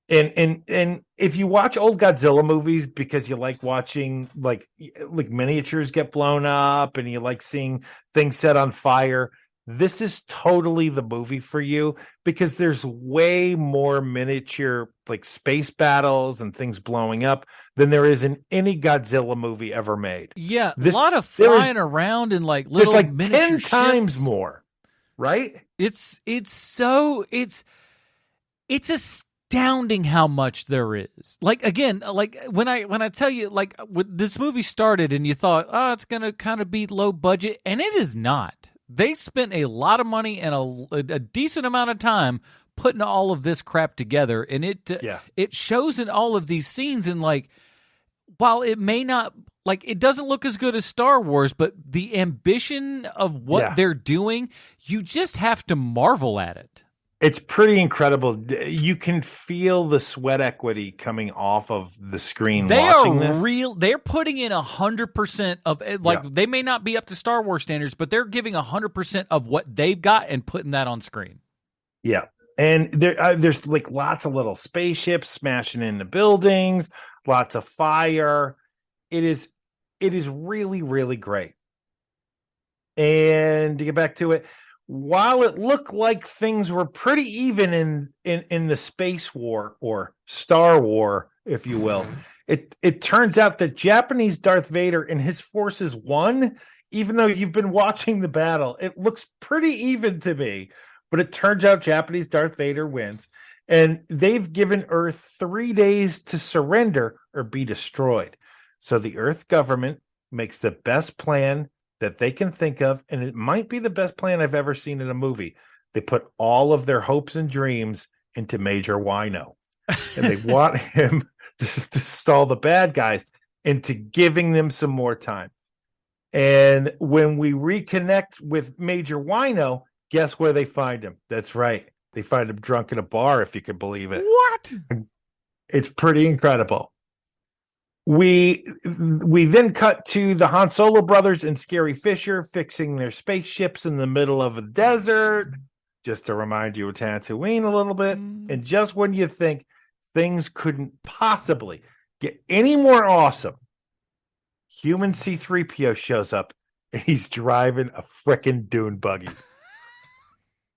And if you watch old Godzilla movies because you like watching like miniatures get blown up and you like seeing things set on fire, this is totally the movie for you, because there's way more miniature like space battles and things blowing up than there is in any Godzilla movie ever made. Yeah, a This lot of flying around in like there's little like miniature 10 times ships. more, right? It's astounding how much there is. Like, again, like when I tell you, like, when this movie started and you thought, oh, it's gonna kind of be low budget, and it is not. They spent a lot of money and a decent amount of time putting all of this crap together, and it shows in all of these scenes. And like, while it may not, like, it doesn't look as good as Star Wars, but the ambition of what they're doing, you just have to marvel at it. It's pretty incredible. You can feel the sweat equity coming off of the screen. They're putting in 100% of, like, they may not be up to Star Wars standards, but they're giving 100% of what they've got and putting that on screen. Yeah. And there's like lots of little spaceships smashing into buildings, lots of fire. It is really, really great. And to get back to it, while it looked like things were pretty even in the space war or Star War, if you will, it turns out that Japanese Darth Vader and his forces won. Even though you've been watching the battle, it looks pretty even to me. But it turns out Japanese Darth Vader wins, and they've given Earth 3 days to surrender or be destroyed. So the Earth government makes the best plan that they can think of, and it might be the best plan I've ever seen in a movie. They put all of their hopes and dreams into Major Wino, and they want him to stall the bad guys into giving them some more time. And when we reconnect with Major Wino, guess where they find him? That's right. They find him drunk in a bar, if you can believe it. What? It's pretty incredible. We then cut to the Han Solo brothers and Scary Fisher fixing their spaceships in the middle of a desert, just to remind you of Tatooine a little bit. And just when you think things couldn't possibly get any more awesome, human C-3PO shows up, and he's driving a frickin' dune buggy.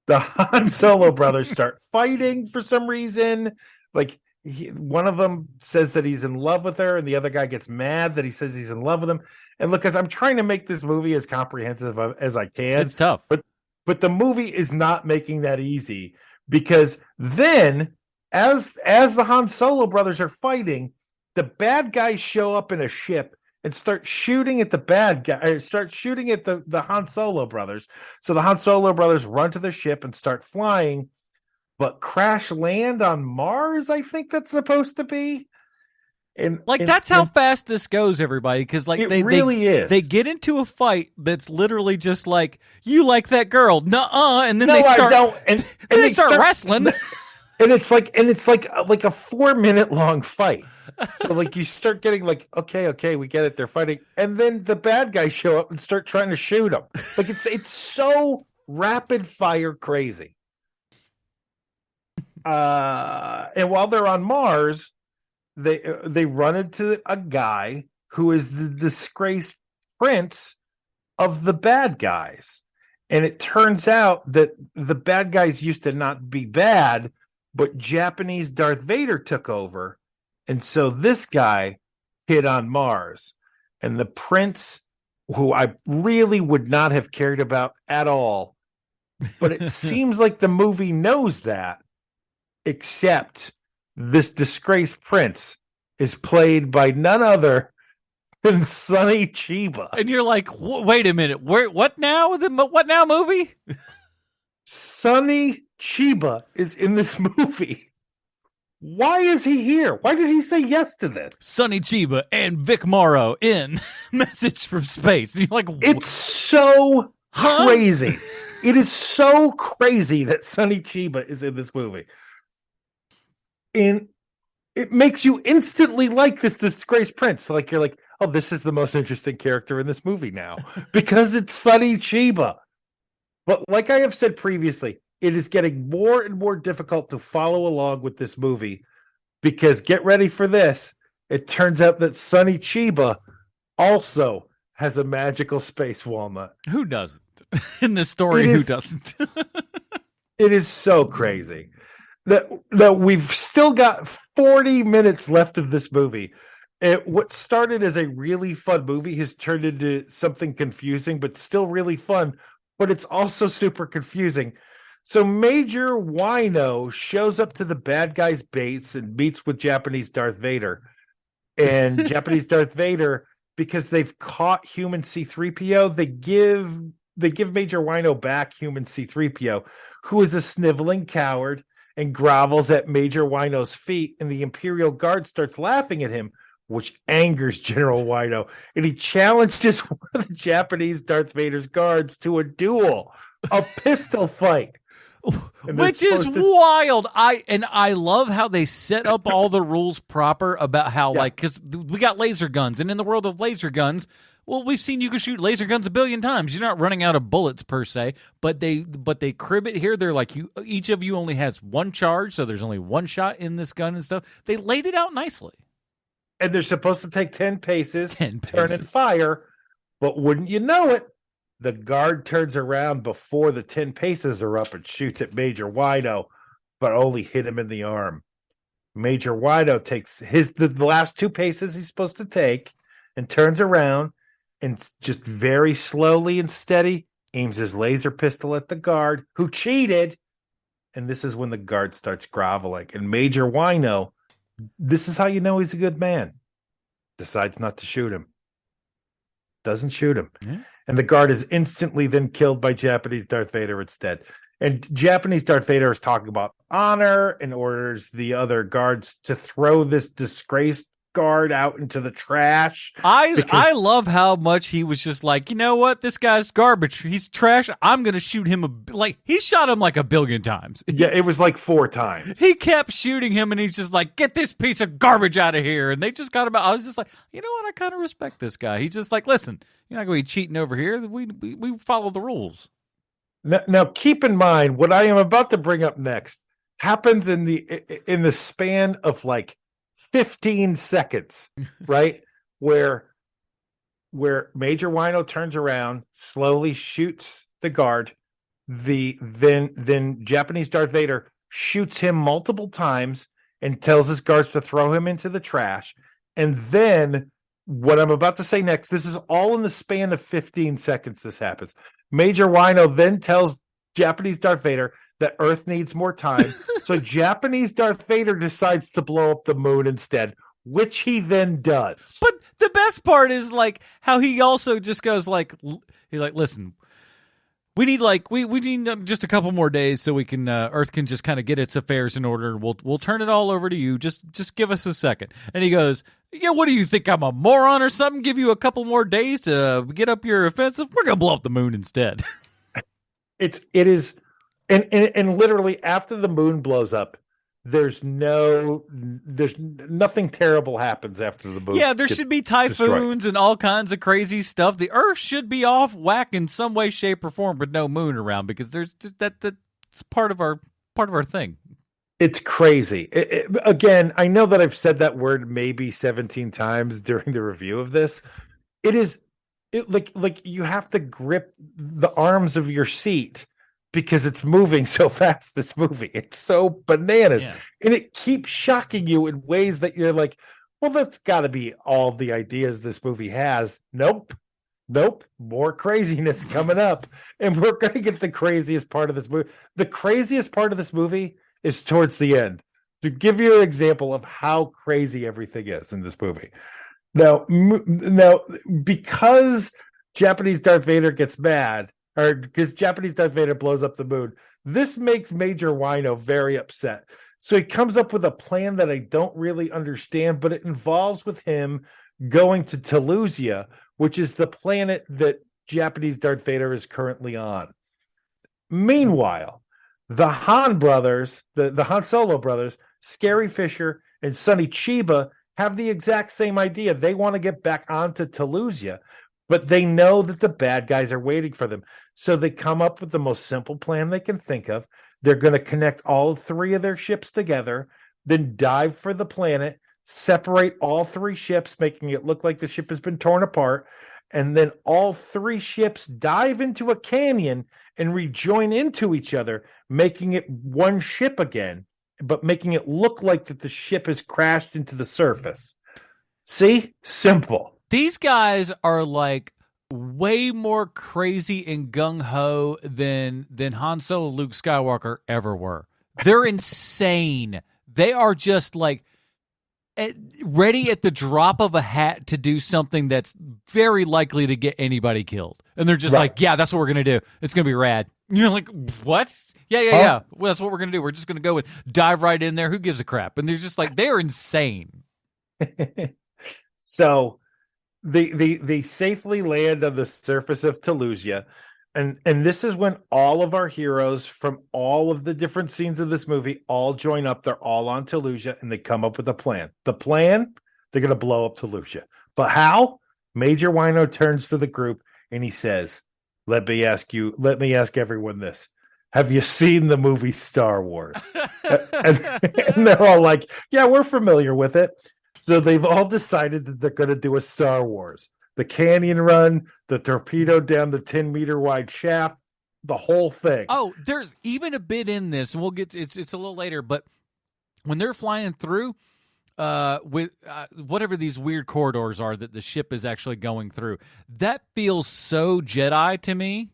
The Han Solo brothers start fighting for some reason. Like, one of them says that he's in love with her, and the other guy gets mad that he says he's in love with him. And look, as I'm trying to make this movie as comprehensive as I can, it's tough. But the movie is not making that easy, because then, as the Han Solo brothers are fighting, the bad guys show up in a ship and start shooting at the bad guy, or start shooting at the Han Solo brothers. So the Han Solo brothers run to the ship and start flying, but crash land on Mars, I think that's supposed to be. And that's how fast this goes, everybody. Because like it really is. They get into a fight that's literally just like, you like that girl, nuh-uh, and then they start. I don't. And they start wrestling. And it's like a 4-minute long fight. So like you start getting like, okay, we get it, they're fighting, and then the bad guys show up and start trying to shoot them. Like it's so rapid fire crazy. And while they're on Mars, they run into a guy who is the disgraced prince of the bad guys. And it turns out that the bad guys used to not be bad, but Japanese Darth Vader took over. And so this guy hid on Mars. And the prince, who I really would not have cared about at all, but it seems like the movie knows that, except this disgraced prince is played by none other than Sonny Chiba. And you're like, wait a minute, what now? What now movie? Sonny Chiba is in this movie. Why is he here? Why did he say yes to this? Sonny Chiba and Vic Morrow in Message from Space. And you're like, it's so crazy. It is so crazy that Sonny Chiba is in this movie. And it makes you instantly like this disgraced prince. Like you're like, oh, this is the most interesting character in this movie now because it's Sonny Chiba. But like I have said previously, it is getting more and more difficult to follow along with this movie because get ready for this. It turns out that Sonny Chiba also has a magical space walnut. Who doesn't? In this story, who doesn't? It is so crazy that we've still got 40 minutes left of this movie. What started as a really fun movie has turned into something confusing, but still really fun. But it's also super confusing. So Major Wino shows up to the bad guy's base and meets with Japanese Darth Vader. And Japanese Darth Vader, because they've caught human C-3PO, they give Major Wino back human C-3PO, who is a sniveling coward and grovels at Major Wino's feet. And the Imperial Guard starts laughing at him, which angers General Wino, and he challenges one of the Japanese Darth Vader's guards to a duel, a pistol fight. Which is wild. I love how they set up all the rules proper about how, like, because we got laser guns, and in the world of laser guns, well, we've seen you can shoot laser guns a billion times. You're not running out of bullets per se, but they crib it here. They're like, each of you only has one charge, so there's only one shot in this gun and stuff. They laid it out nicely. And they're supposed to take 10 paces, 10 paces. turn and fire. But wouldn't you know it, the guard turns around before the 10 paces are up and shoots at Major Wino, but only hit him in the arm. Major Wino takes the last 2 paces he's supposed to take and turns around and just very slowly and steady aims his laser pistol at the guard who cheated. And this is when the guard starts groveling. And Major Wino, this is how you know he's a good man, decides not to shoot him. Doesn't shoot him. Yeah. And the guard is instantly then killed by Japanese Darth Vader instead. And Japanese Darth Vader is talking about honor and orders the other guards to throw this disgraced guard out into the trash. I love how much he was just like, you know what, this guy's garbage, he's trash, I'm gonna shoot him. He shot him like a billion times. Yeah, it was like 4 times. He kept shooting him, and he's just like, get this piece of garbage out of here. And they just got him out. I was just like, you know what, I kind of respect this guy. He's just like, listen, you're not gonna be cheating over here. We follow the rules. Now keep in mind what I am about to bring up next happens in the span of like 15 seconds, right? where Major Wino turns around, slowly shoots the guard. Then Japanese Darth Vader shoots him multiple times and tells his guards to throw him into the trash. And then what I'm about to say next, this is all in the span of 15 seconds this happens. Major Wino then tells Japanese Darth Vader that Earth needs more time. So Japanese Darth Vader decides to blow up the moon instead, which he then does. But the best part is like how he also just goes like, he's like, listen, we need just a couple more days so we can Earth can just kind of get its affairs in order. We'll turn it all over to you. Just give us a second. And he goes, yeah, what do you think? I'm a moron or something? Give you a couple more days to get up your offensive? We're gonna blow up the moon instead. It is. And literally after the moon blows up, there's nothing terrible happens after the moon. Yeah, there should be typhoons destroyed and all kinds of crazy stuff. The Earth should be off whack in some way, shape, or form with no moon around, because there's just that's part of our thing. It's crazy. Again, I know that I've said that word maybe 17 times during the review of this. Like you have to grip the arms of your seat because it's moving so fast, this movie. It's so bananas. Yeah. And it keeps shocking you in ways that you're like, well, that's got to be all the ideas this movie has. Nope. More craziness coming up. And we're going to get the craziest part of this movie. The craziest part of this movie is towards the end. To give you an example of how crazy everything is in this movie. Now, because Japanese Darth Vader gets mad, or because Japanese Darth Vader blows up the moon, this makes Major Wino very upset. So he comes up with a plan that I don't really understand, but it involves with him going to Telusia, which is the planet that Japanese Darth Vader is currently on. Meanwhile, the Han brothers, the Han Solo brothers, Scary Fisher and Sonny Chiba, have the exact same idea. They want to get back onto Telusia, but they know that the bad guys are waiting for them. So they come up with the most simple plan they can think of. They're going to connect all 3 of their ships together then dive for the planet, separate all three ships, making it look like the ship has been torn apart, and then all three ships dive into a canyon and rejoin into each other, making it one ship again, but making it look like that the ship has crashed into the surface. See? Simple. These guys are like way more crazy and gung-ho than Han Solo, Luke Skywalker ever were. They're insane. They are just like ready at the drop of a hat to do something that's very likely to get anybody killed. And they're just like, yeah, that's what we're going to do. It's going to be rad. And you're like, what? Yeah. Well, that's what we're going to do. We're just going to go and dive right in there. Who gives a crap? And they're just like, they're insane. So they safely land on the surface of Telusia. And this is when all of our heroes from all of the different scenes of this movie all join up. They're all on Telusia and they come up with a plan. The plan, they're going to blow up Telusia. But how? Major Wino turns to the group and he says, let me ask everyone this. Have you seen the movie Star Wars? and they're all like, yeah, we're familiar with it. So they've all decided that they're going to do a Star Wars. The canyon run, the torpedo down the 10-meter wide shaft, the whole thing. Oh, there's even a bit in this, and we'll get to, it's a little later, but when they're flying through with whatever these weird corridors are that the ship is actually going through, that feels so Jedi to me.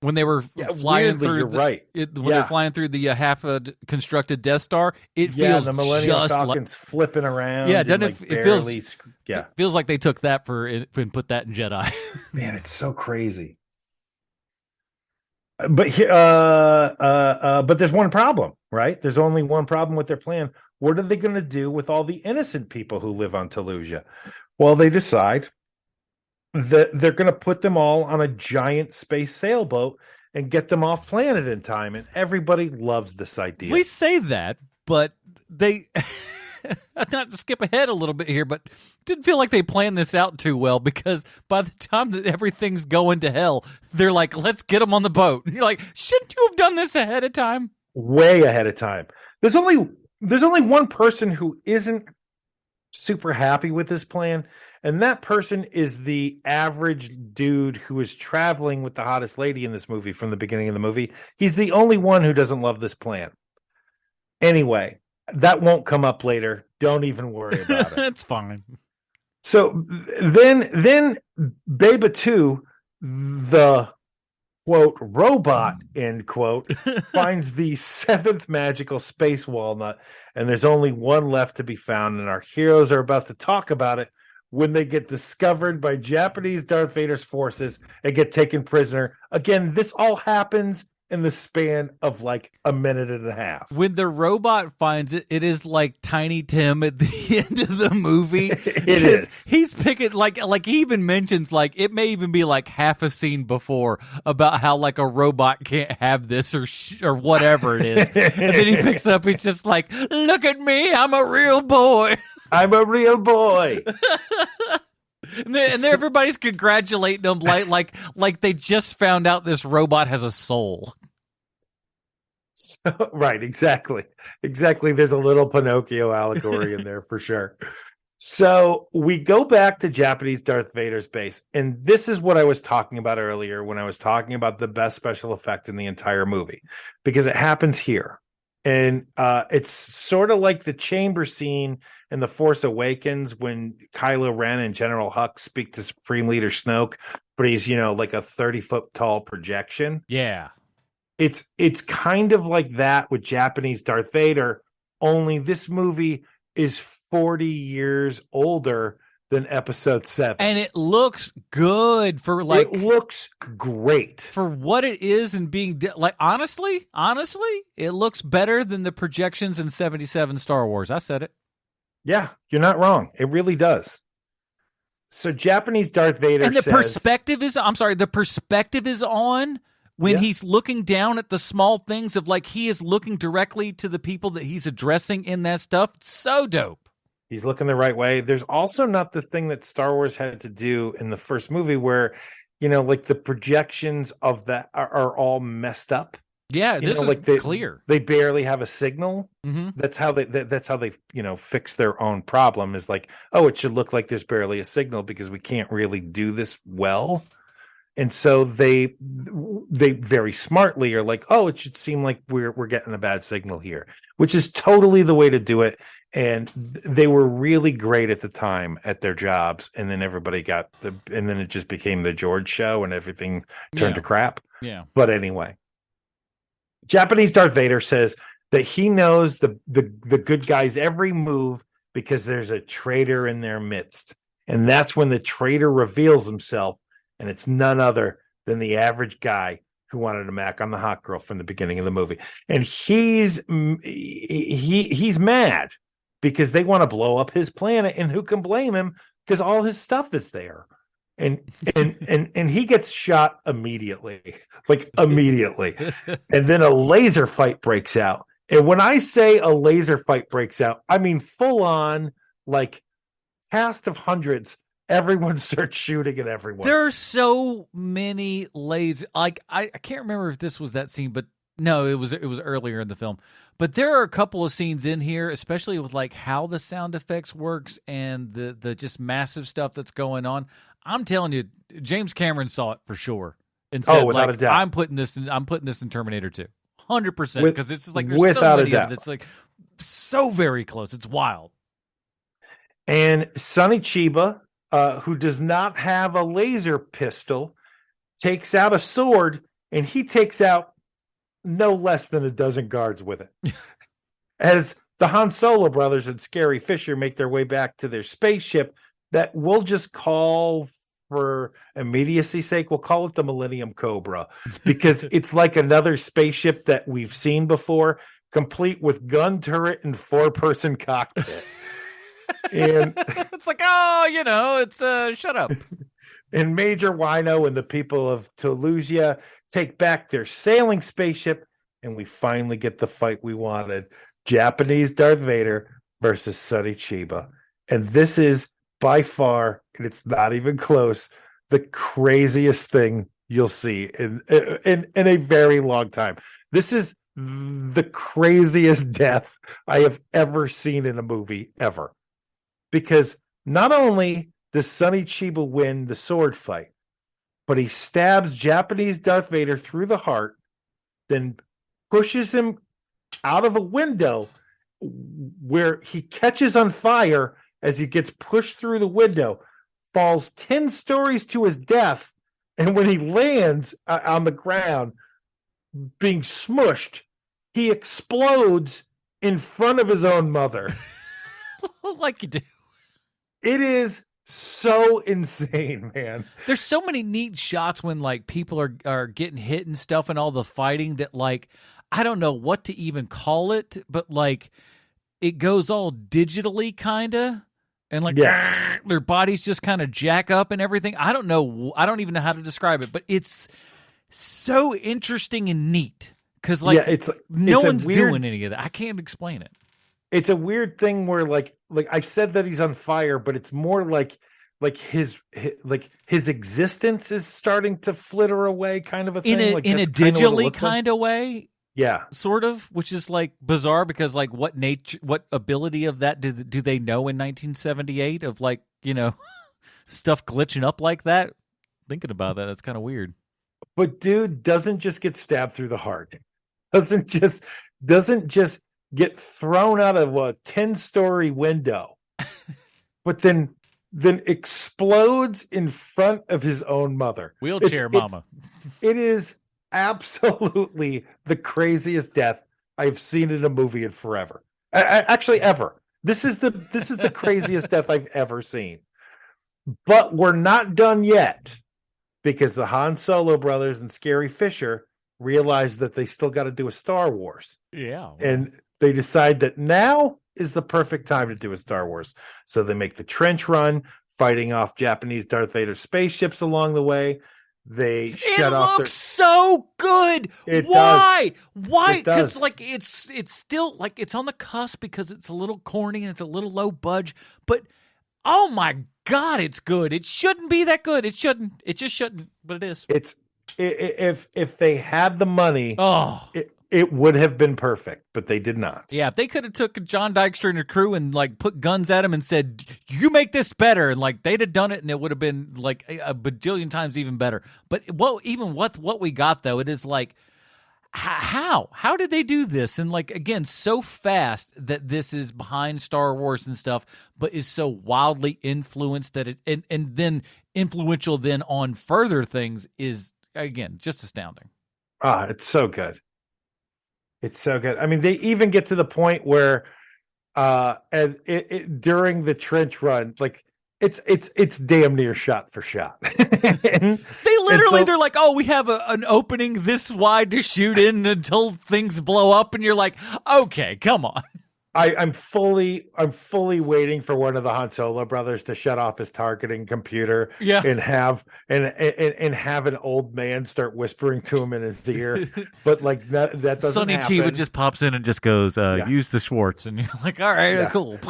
When they were flying through, they're flying through the half constructed Death Star, it feels the Millennium just Falcon's flipping around. Yeah, doesn't it feels like they took that and put that in Jedi. Man, it's so crazy. But but there's one problem, right? There's only one problem with their plan. What are they going to do with all the innocent people who live on Telusia? Well, they decide that they're going to put them all on a giant space sailboat and get them off planet in time. And everybody loves this idea. We say that, but they, not to skip ahead a little bit here, but didn't feel like they planned this out too well, because by the time that everything's going to hell, they're like, let's get them on the boat. And you're like, shouldn't you have done this ahead of time? Way ahead of time. There's only one person who isn't super happy with this plan. And that person is the average dude who is traveling with the hottest lady in this movie from the beginning of the movie. He's the only one who doesn't love this plan. Anyway, that won't come up later. Don't even worry about it. It's fine. So then Beba 2, the quote robot, end quote, finds the seventh magical space walnut, and there's only one left to be found, and our heroes are about to talk about it when they get discovered by Japanese Darth Vader's forces and get taken prisoner. Again, this all happens in the span of like a minute and a half. When the robot finds it, it is like Tiny Tim at the end of the movie. It is. He's picking like he even mentions like it may even be like half a scene before about how like a robot can't have this or whatever it is. And then he picks up, he's just like, look at me, I'm a real boy. I'm a real boy. And everybody's congratulating them like they just found out this robot has a soul. So, right, exactly. There's a little Pinocchio allegory in there for sure. So we go back to Japanese Darth Vader's base, and this is what I was talking about earlier when I was talking about the best special effect in the entire movie, because it happens here. And it's sort of like the chamber scene in The Force Awakens when Kylo Ren and General Hux speak to Supreme Leader Snoke, but he's, like a 30-foot tall projection. Yeah. It's kind of like that with Japanese Darth Vader, only this movie is 40 years older than Episode 7. And it looks good for like... It looks great. For what it is and being... like, honestly, it looks better than the projections in 77 Star Wars. I said it. Yeah, you're not wrong. It really does. So Japanese Darth Vader and the perspective is... I'm sorry, the perspective is on when he's looking down at the small things of like he is looking directly to the people that he's addressing in that stuff. So dope. He's looking the right way. There's also not the thing that Star Wars had to do in the first movie where, like the projections of that are all messed up. Yeah, this is like clear. they barely have a signal. Mm-hmm. That's how they fix their own problem, is like, oh, it should look like there's barely a signal because we can't really do this well. And so they very smartly are like, oh, it should seem like we're getting a bad signal here, which is totally the way to do it. And they were really great at the time at their jobs, and then and then it just became the George show, and everything turned to crap. Yeah. But anyway, Japanese Darth Vader says that he knows the good guy's every move because there's a traitor in their midst, and that's when the traitor reveals himself. And it's none other than the average guy who wanted to mac on the hot girl from the beginning of the movie. And he's mad because they want to blow up his planet, and who can blame him, because all his stuff is there. And he gets shot immediately. And then a laser fight breaks out. And when I say a laser fight breaks out, I mean full on, like, cast of hundreds. Everyone starts shooting at everyone. There are so many lasers. Like, I can't remember if this was that scene, but no, it was earlier in the film. But there are a couple of scenes in here, especially with like how the sound effects works and the just massive stuff that's going on. I'm telling you, James Cameron saw it for sure and said, without a doubt, I'm putting this in Terminator 2, 100%, because it's just like there's without so many a doubt. of it. It's like so very close. It's wild. And Sonny Chiba, who does not have a laser pistol, takes out a sword, and he takes out no less than a dozen guards with it. As the Han Solo brothers and Scary Fisher make their way back to their spaceship that we'll just call, for immediacy's sake, we'll call it the Millennium Cobra, because it's like another spaceship that we've seen before, complete with gun turret and 4-person cockpit. And it's like, oh, it's shut up. And Major Wino and the people of Tolusia take back their sailing spaceship, and we finally get the fight we wanted. Japanese Darth Vader versus Sonny Chiba. And this is by far, and it's not even close, the craziest thing you'll see in a very long time. This is the craziest death I have ever seen in a movie ever. Because not only does Sonny Chiba win the sword fight, but he stabs Japanese Darth Vader through the heart, then pushes him out of a window where he catches on fire as he gets pushed through the window, falls 10 stories to his death, and when he lands on the ground, being smushed, he explodes in front of his own mother. Like you do. It is so insane, man. There's so many neat shots when like people are getting hit and stuff and all the fighting that, like, I don't know what to even call it, but like it goes all digitally kind of, and like their bodies just kind of jack up and everything. I don't know. I don't even know how to describe it, but it's so interesting and neat because like no one's doing any of that. I can't explain it. It's a weird thing where like I said that he's on fire, but it's more like his existence is starting to flitter away, kind of a thing. In a digitally kind of way. Yeah, sort of, which is like bizarre because like what ability of that do they know in 1978 of like, stuff glitching up like that? Thinking about that, that's kind of weird. But dude doesn't just get stabbed through the heart. Doesn't just get thrown out of a 10-story window, but then explodes in front of his own mother. Wheelchair mama. It is absolutely the craziest death I've seen in a movie in forever. Actually, ever. This is the craziest death I've ever seen. But we're not done yet, because the Han Solo brothers and Scary Fisher realize that they still got to do a Star Wars. Yeah. Well. And they decide that now is the perfect time to do a Star Wars. So they make the trench run, fighting off Japanese Darth Vader spaceships along the way. They shut off. It looks so good. Why? Because like it's still like it's on the cusp because it's a little corny and it's a little low budge. But oh my God, it's good. It shouldn't be that good. It shouldn't. It just shouldn't. But it is. if they had the money, Oh, it would have been perfect, but they did not. yeah, if they could have took John Dykstra and a crew and like put guns at him and said, "You make this better," and like they'd have done it, and it would have been like a bajillion times even better. But what we got though, it is like, how did they do this? And like again, so fast that this is behind Star Wars and stuff, but is so wildly influenced that it and then influential then on further things is again just astounding. Ah, it's so good. It's so good. I mean, they even get to the point where, and during the trench run, like it's damn near shot for shot. They're like, oh, we have an opening this wide to shoot in until things blow up, and you're like, okay, come on. I'm fully waiting for one of the Han Solo brothers to shut off his targeting computer, and have an old man start whispering to him in his ear. But like that doesn't Sonny happen. Chiba just pops in and just goes, use the Schwartz, and you're like, all right, cool.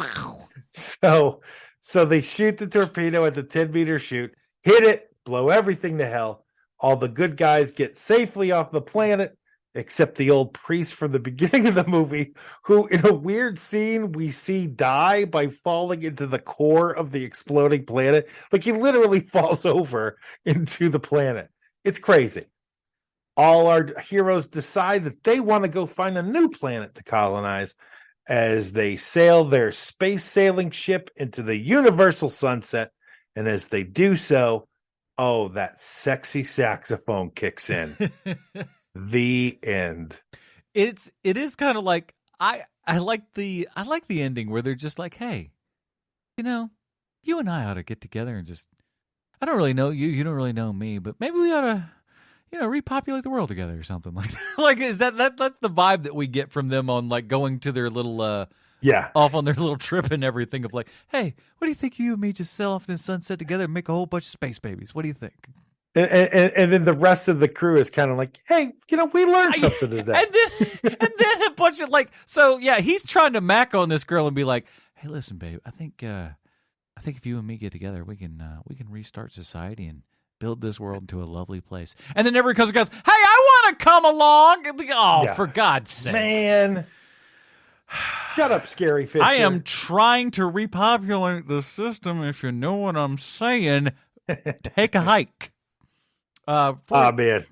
So they shoot the torpedo at the 10-meter chute, hit it, blow everything to hell. All the good guys get safely off the planet, except the old priest from the beginning of the movie, who in a weird scene we see die by falling into the core of the exploding planet. Like he literally falls over into the planet. It's crazy. All our heroes decide that they want to go find a new planet to colonize as they sail their space sailing ship into the universal sunset. And as they do so, oh, that sexy saxophone kicks in. The end. It is kind of like I like the ending where they're just like, hey, you and I ought to get together and just, I don't really know you, you don't really know me, but maybe we ought to, repopulate the world together or something like that. Like is that's the vibe that we get from them on like going to their little off on their little trip and everything of like, hey, what do you think you and me just sail off in the sunset together and make a whole bunch of space babies? What do you think? And then the rest of the crew is kind of like, hey, we learned something today. And then a bunch of like, so yeah, he's trying to mac on this girl and be like, hey, listen, babe, I think if you and me get together, we can restart society and build this world into a lovely place. And then everyone comes and goes, hey, I want to come along. Oh, for God's sake, man. Shut up, Scary Fisher. I am trying to repopulate the system, if you know what I'm saying. Take a hike. Man.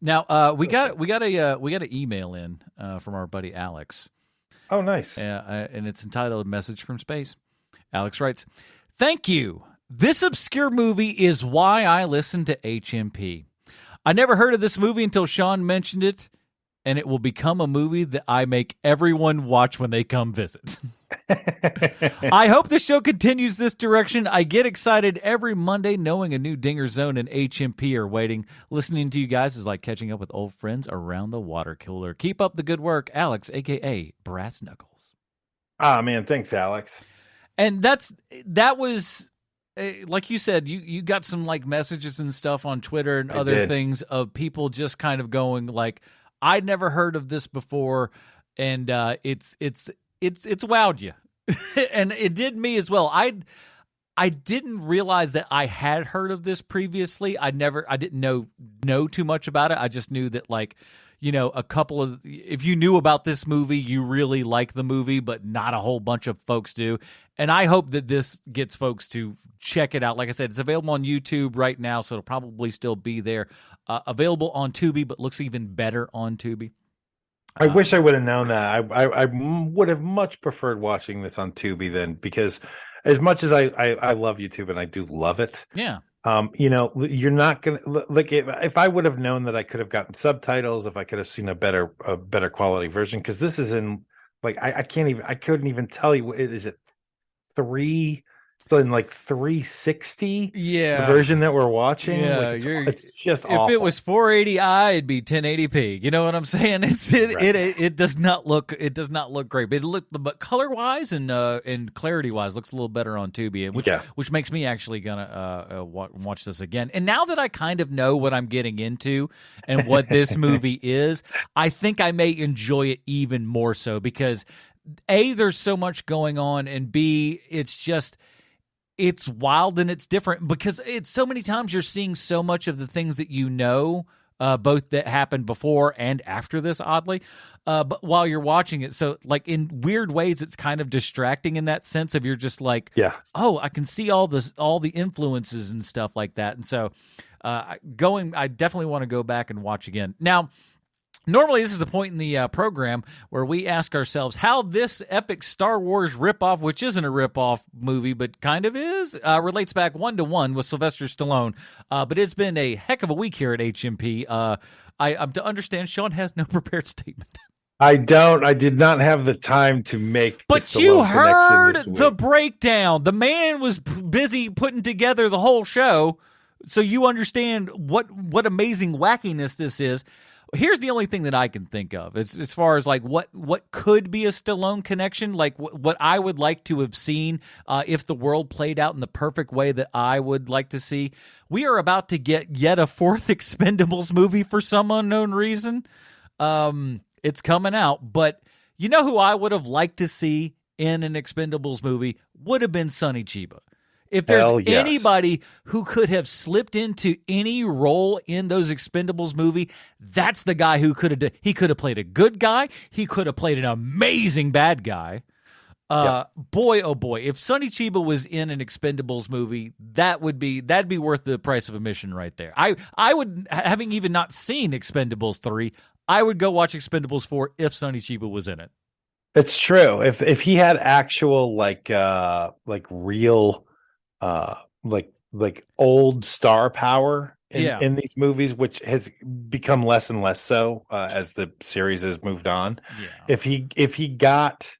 Now we got an email in from our buddy Alex. Oh, nice. And it's entitled "Message from Space." Alex writes, "Thank you. This obscure movie is why I listen to HMP. I never heard of this movie until Sean mentioned it, and it will become a movie that I make everyone watch when they come visit." I hope the show continues this direction. I get excited every Monday knowing a new Dinger Zone and HMP are waiting. Listening to you guys is like catching up with old friends around the water cooler. Keep up the good work, Alex, a.k.a. Brass Knuckles. Ah, man, thanks, Alex. And that was, like you said, you got some like messages and stuff on Twitter and other things of people just kind of going like, I'd never heard of this before, and it's wowed you. And it did me as well. I didn't realize that I had heard of this previously. I didn't know too much about it. I just knew that like, a couple of, if you knew about this movie, you really like the movie, but not a whole bunch of folks do. And I hope that this gets folks to check it out. Like I said, it's available on YouTube right now, so it'll probably still be there. Available on Tubi, but looks even better on Tubi. I wish I would have known that. I would have much preferred watching this on Tubi then, because as much as I love YouTube and I do love it. Yeah. You're not gonna like if I would have known that I could have gotten subtitles, if I could have seen a better quality version, because this is in like I couldn't even tell you, is it 3? It's in like 360. Yeah, the version that we're watching. Yeah, like it's just if awful. It was 480i, it'd be 1080p. You know what I'm saying? It does not look great, but color wise and clarity wise looks a little better on Tubi, which makes me actually gonna watch this again. And now that I kind of know what I'm getting into and what this movie is, I think I may enjoy it even more so because A, there's so much going on, and B, it's wild and it's different because it's so many times you're seeing so much of the things that both that happened before and after this, oddly. But while you're watching it, so like in weird ways, it's kind of distracting in that sense of you're just like, Yeah. oh, I can see all the influences and stuff like that. And so I definitely want to go back and watch again. Now, normally, this is the point in the program where we ask ourselves how this epic Star Wars ripoff, which isn't a ripoff movie but kind of is, relates back 1-to-1 with Sylvester Stallone. But it's been a heck of a week here at HMP. I'm to understand Sean has no prepared statement. I don't. I did not have the time to make. But you heard the breakdown. The man was busy putting together the whole show, so you understand what amazing wackiness this is. Here's the only thing that I can think of as far as like what could be a Stallone connection, like what I would like to have seen if the world played out in the perfect way that I would like to see. We are about to get yet a fourth Expendables movie for some unknown reason. It's coming out, but you know who I would have liked to see in an Expendables movie would have been Sonny Chiba. If there's anybody who could have slipped into any role in those Expendables movie, that's the guy who could have. He could have played a good guy. He could have played an amazing bad guy. Boy, oh boy! If Sonny Chiba was in an Expendables movie, that'd be worth the price of admission right there. I would, having even not seen Expendables 3, I would go watch Expendables 4 if Sonny Chiba was in it. It's true. If he had actual like real like old star power in these movies, which has become less and less so as the series has moved on. Yeah. If he got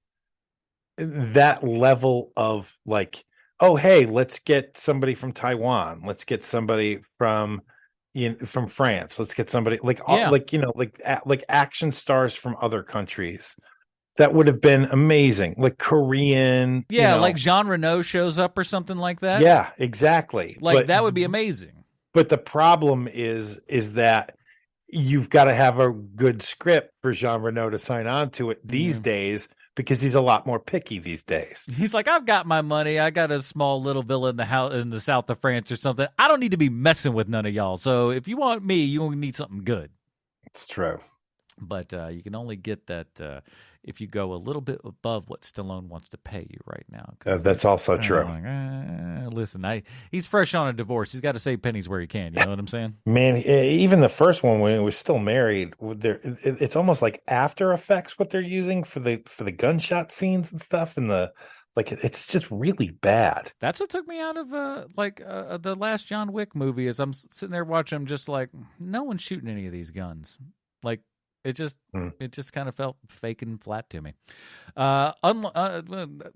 that level of like, oh hey, let's get somebody from Taiwan, let's get somebody from France, let's get somebody like action stars from other countries. That would have been amazing. Like Korean. Yeah, like Jean Reno shows up or something like that. Yeah, exactly. That would be amazing. But the problem is that you've got to have a good script for Jean Reno to sign on to it these days, because he's a lot more picky these days. He's like, I've got my money. I got a small little villa in the house in the south of France or something. I don't need to be messing with none of y'all. So if you want me, you need something good. It's true. But you can only get that if you go a little bit above what Stallone wants to pay you right now. That's also true. Like, listen, he's fresh on a divorce. He's got to save pennies where he can. You know what I'm saying? Man, even the first one when he was still married, it's almost like After Effects what they're using for the gunshot scenes and stuff, and it's just really bad. That's what took me out of the last John Wick movie. Is I'm sitting there watching, I'm just like, no one's shooting any of these guns. Like, it just kind of felt fake and flat to me.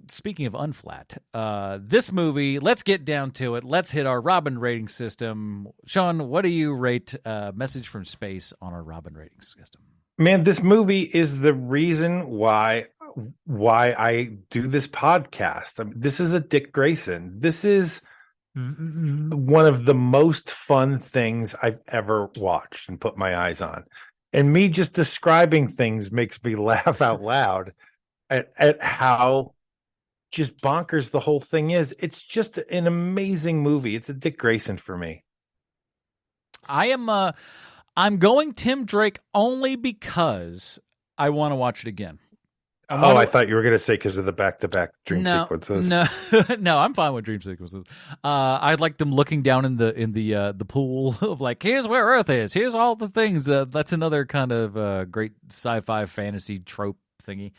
Speaking of unflat, this movie, let's get down to it. Let's hit our Robin rating system. Sean, what do you rate Message from Space on our Robin rating system? Man, this movie is the reason why I do this podcast. I mean, this is a Dick Grayson. This is one of the most fun things I've ever watched and put my eyes on. And me just describing things makes me laugh out loud at how just bonkers the whole thing is. It's just an amazing movie. It's a Dick Grayson for me. I'm going Tim Drake only because I want to watch it again. I thought you were going to say because of the back-to-back dream sequences. No, no, I'm fine with dream sequences. I like them looking down in the pool of like, here's where Earth is. Here's all the things. That's another kind of great sci-fi fantasy trope thingy.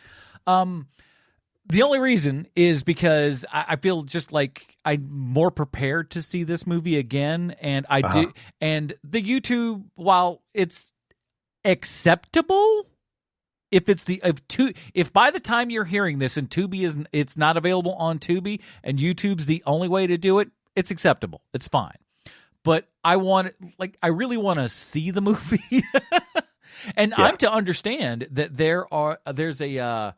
The only reason is because I feel just like I'm more prepared to see this movie again, and I do. And the YouTube, while it's acceptable. If by the time you're hearing this and Tubi it's not available on Tubi and YouTube's the only way to do it, it's acceptable. It's fine. But I really want to see the movie. And I'm to understand that there's a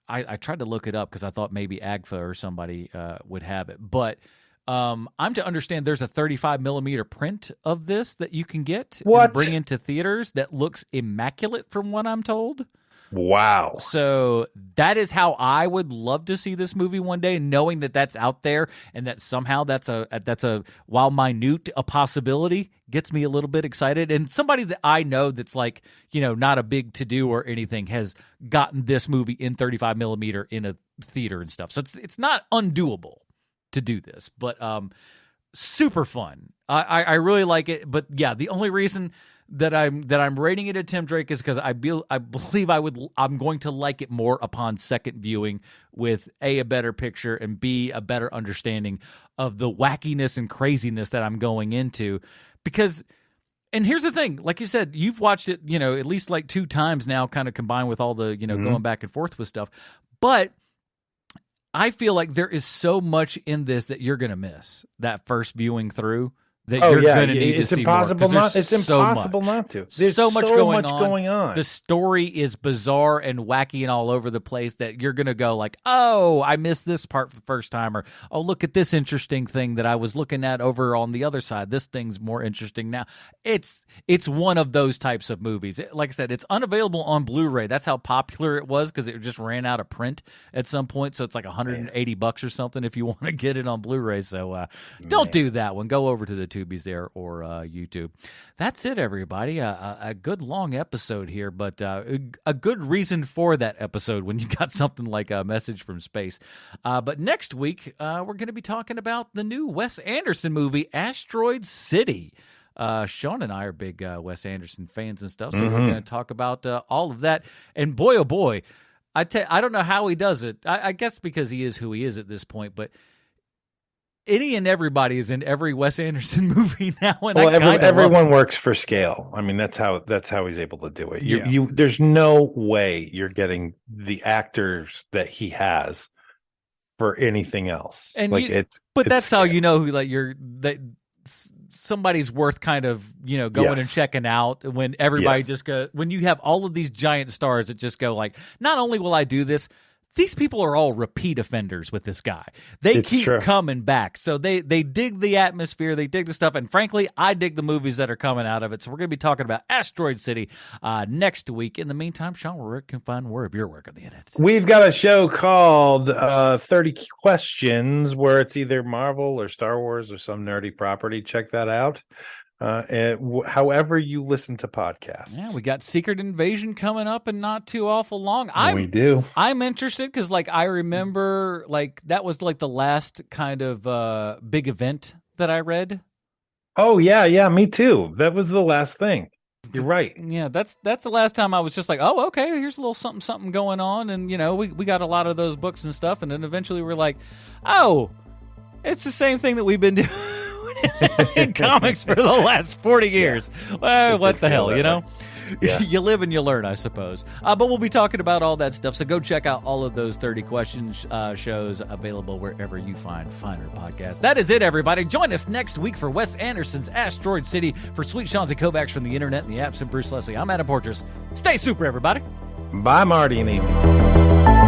I tried to look it up because I thought maybe AGFA or somebody would have it. But I'm to understand there's a 35 millimeter print of this that you can get and bring into theaters that looks immaculate from what I'm told. Wow. So that is how I would love to see this movie one day, knowing that that's out there and that somehow that's a while minute a possibility, gets me a little bit excited. And somebody that I know that's like, not a big to do or anything has gotten this movie in 35 millimeter in a theater and stuff. So it's not undoable to do this, but super fun. I really like it. But yeah, the only reason that I'm rating it at Tim Drake is because I believe I'm going to like it more upon second viewing with a better picture and B, a better understanding of the wackiness and craziness that I'm going into. Because, and here's the thing, like you said, you've watched it, at least like 2 times now, kind of combined with all the, going back and forth with stuff. But I feel like there is so much in this that you're going to miss that first viewing through. That you're going to need to see more. It's impossible not to. There's so much going on. The story is bizarre and wacky and all over the place that you're going to go like, oh, I missed this part for the first time. Or, oh, look at this interesting thing that I was looking at over on the other side. This thing's more interesting now. It's one of those types of movies. Like I said, it's unavailable on Blu-ray. That's how popular it was because it just ran out of print at some point. So it's like $180 or something if you want to get it on Blu-ray. So don't do that one. Go over to the Tubies there or YouTube. That's it, everybody. A good long episode here, but a good reason for that episode when you got something like a message from space. But next week, we're going to be talking about the new Wes Anderson movie, Asteroid City. Sean and I are big Wes Anderson fans and stuff, so we're going to talk about all of that. And boy, oh boy, I don't know how he does it. I guess because he is who he is at this point, but any and everybody is in every Wes Anderson movie now, and everyone works for scale. I mean, that's how he's able to do it. There's no way you're getting the actors that he has for anything else. And that's how you know that somebody's worth kind of going and checking out when everybody just go when you have all of these giant stars that just go like, not only will I do this. These people are all repeat offenders with this guy. They keep coming back. So they dig the atmosphere. They dig the stuff. And frankly, I dig the movies that are coming out of it. So we're going to be talking about Asteroid City next week. In the meantime, Sean, where can find more of your work on the internet? We've got a show called 30 Questions where it's either Marvel or Star Wars or some nerdy property. Check that out. However you listen to podcasts. Yeah, we got Secret Invasion coming up and not too awful long. We do. I'm interested because I remember that was the last kind of big event that I read. Oh yeah, me too. That was the last thing. You're right. Yeah, that's the last time I was just like, oh, okay, here's a little something going on, and we got a lot of those books and stuff, and then eventually we're like, oh, it's the same thing that we've been doing in comics for the last 40 years. Well, what the hell, Yeah. You live and you learn, I suppose. But we'll be talking about all that stuff. So go check out all of those 30 Questions shows available wherever you find finer podcasts. That is it, everybody. Join us next week for Wes Anderson's Asteroid City. For Sweet Sean's and Kovacs from the internet and the apps and Bruce Leslie, I'm Adam Porters. Stay super, everybody. Bye, Marty and Amy.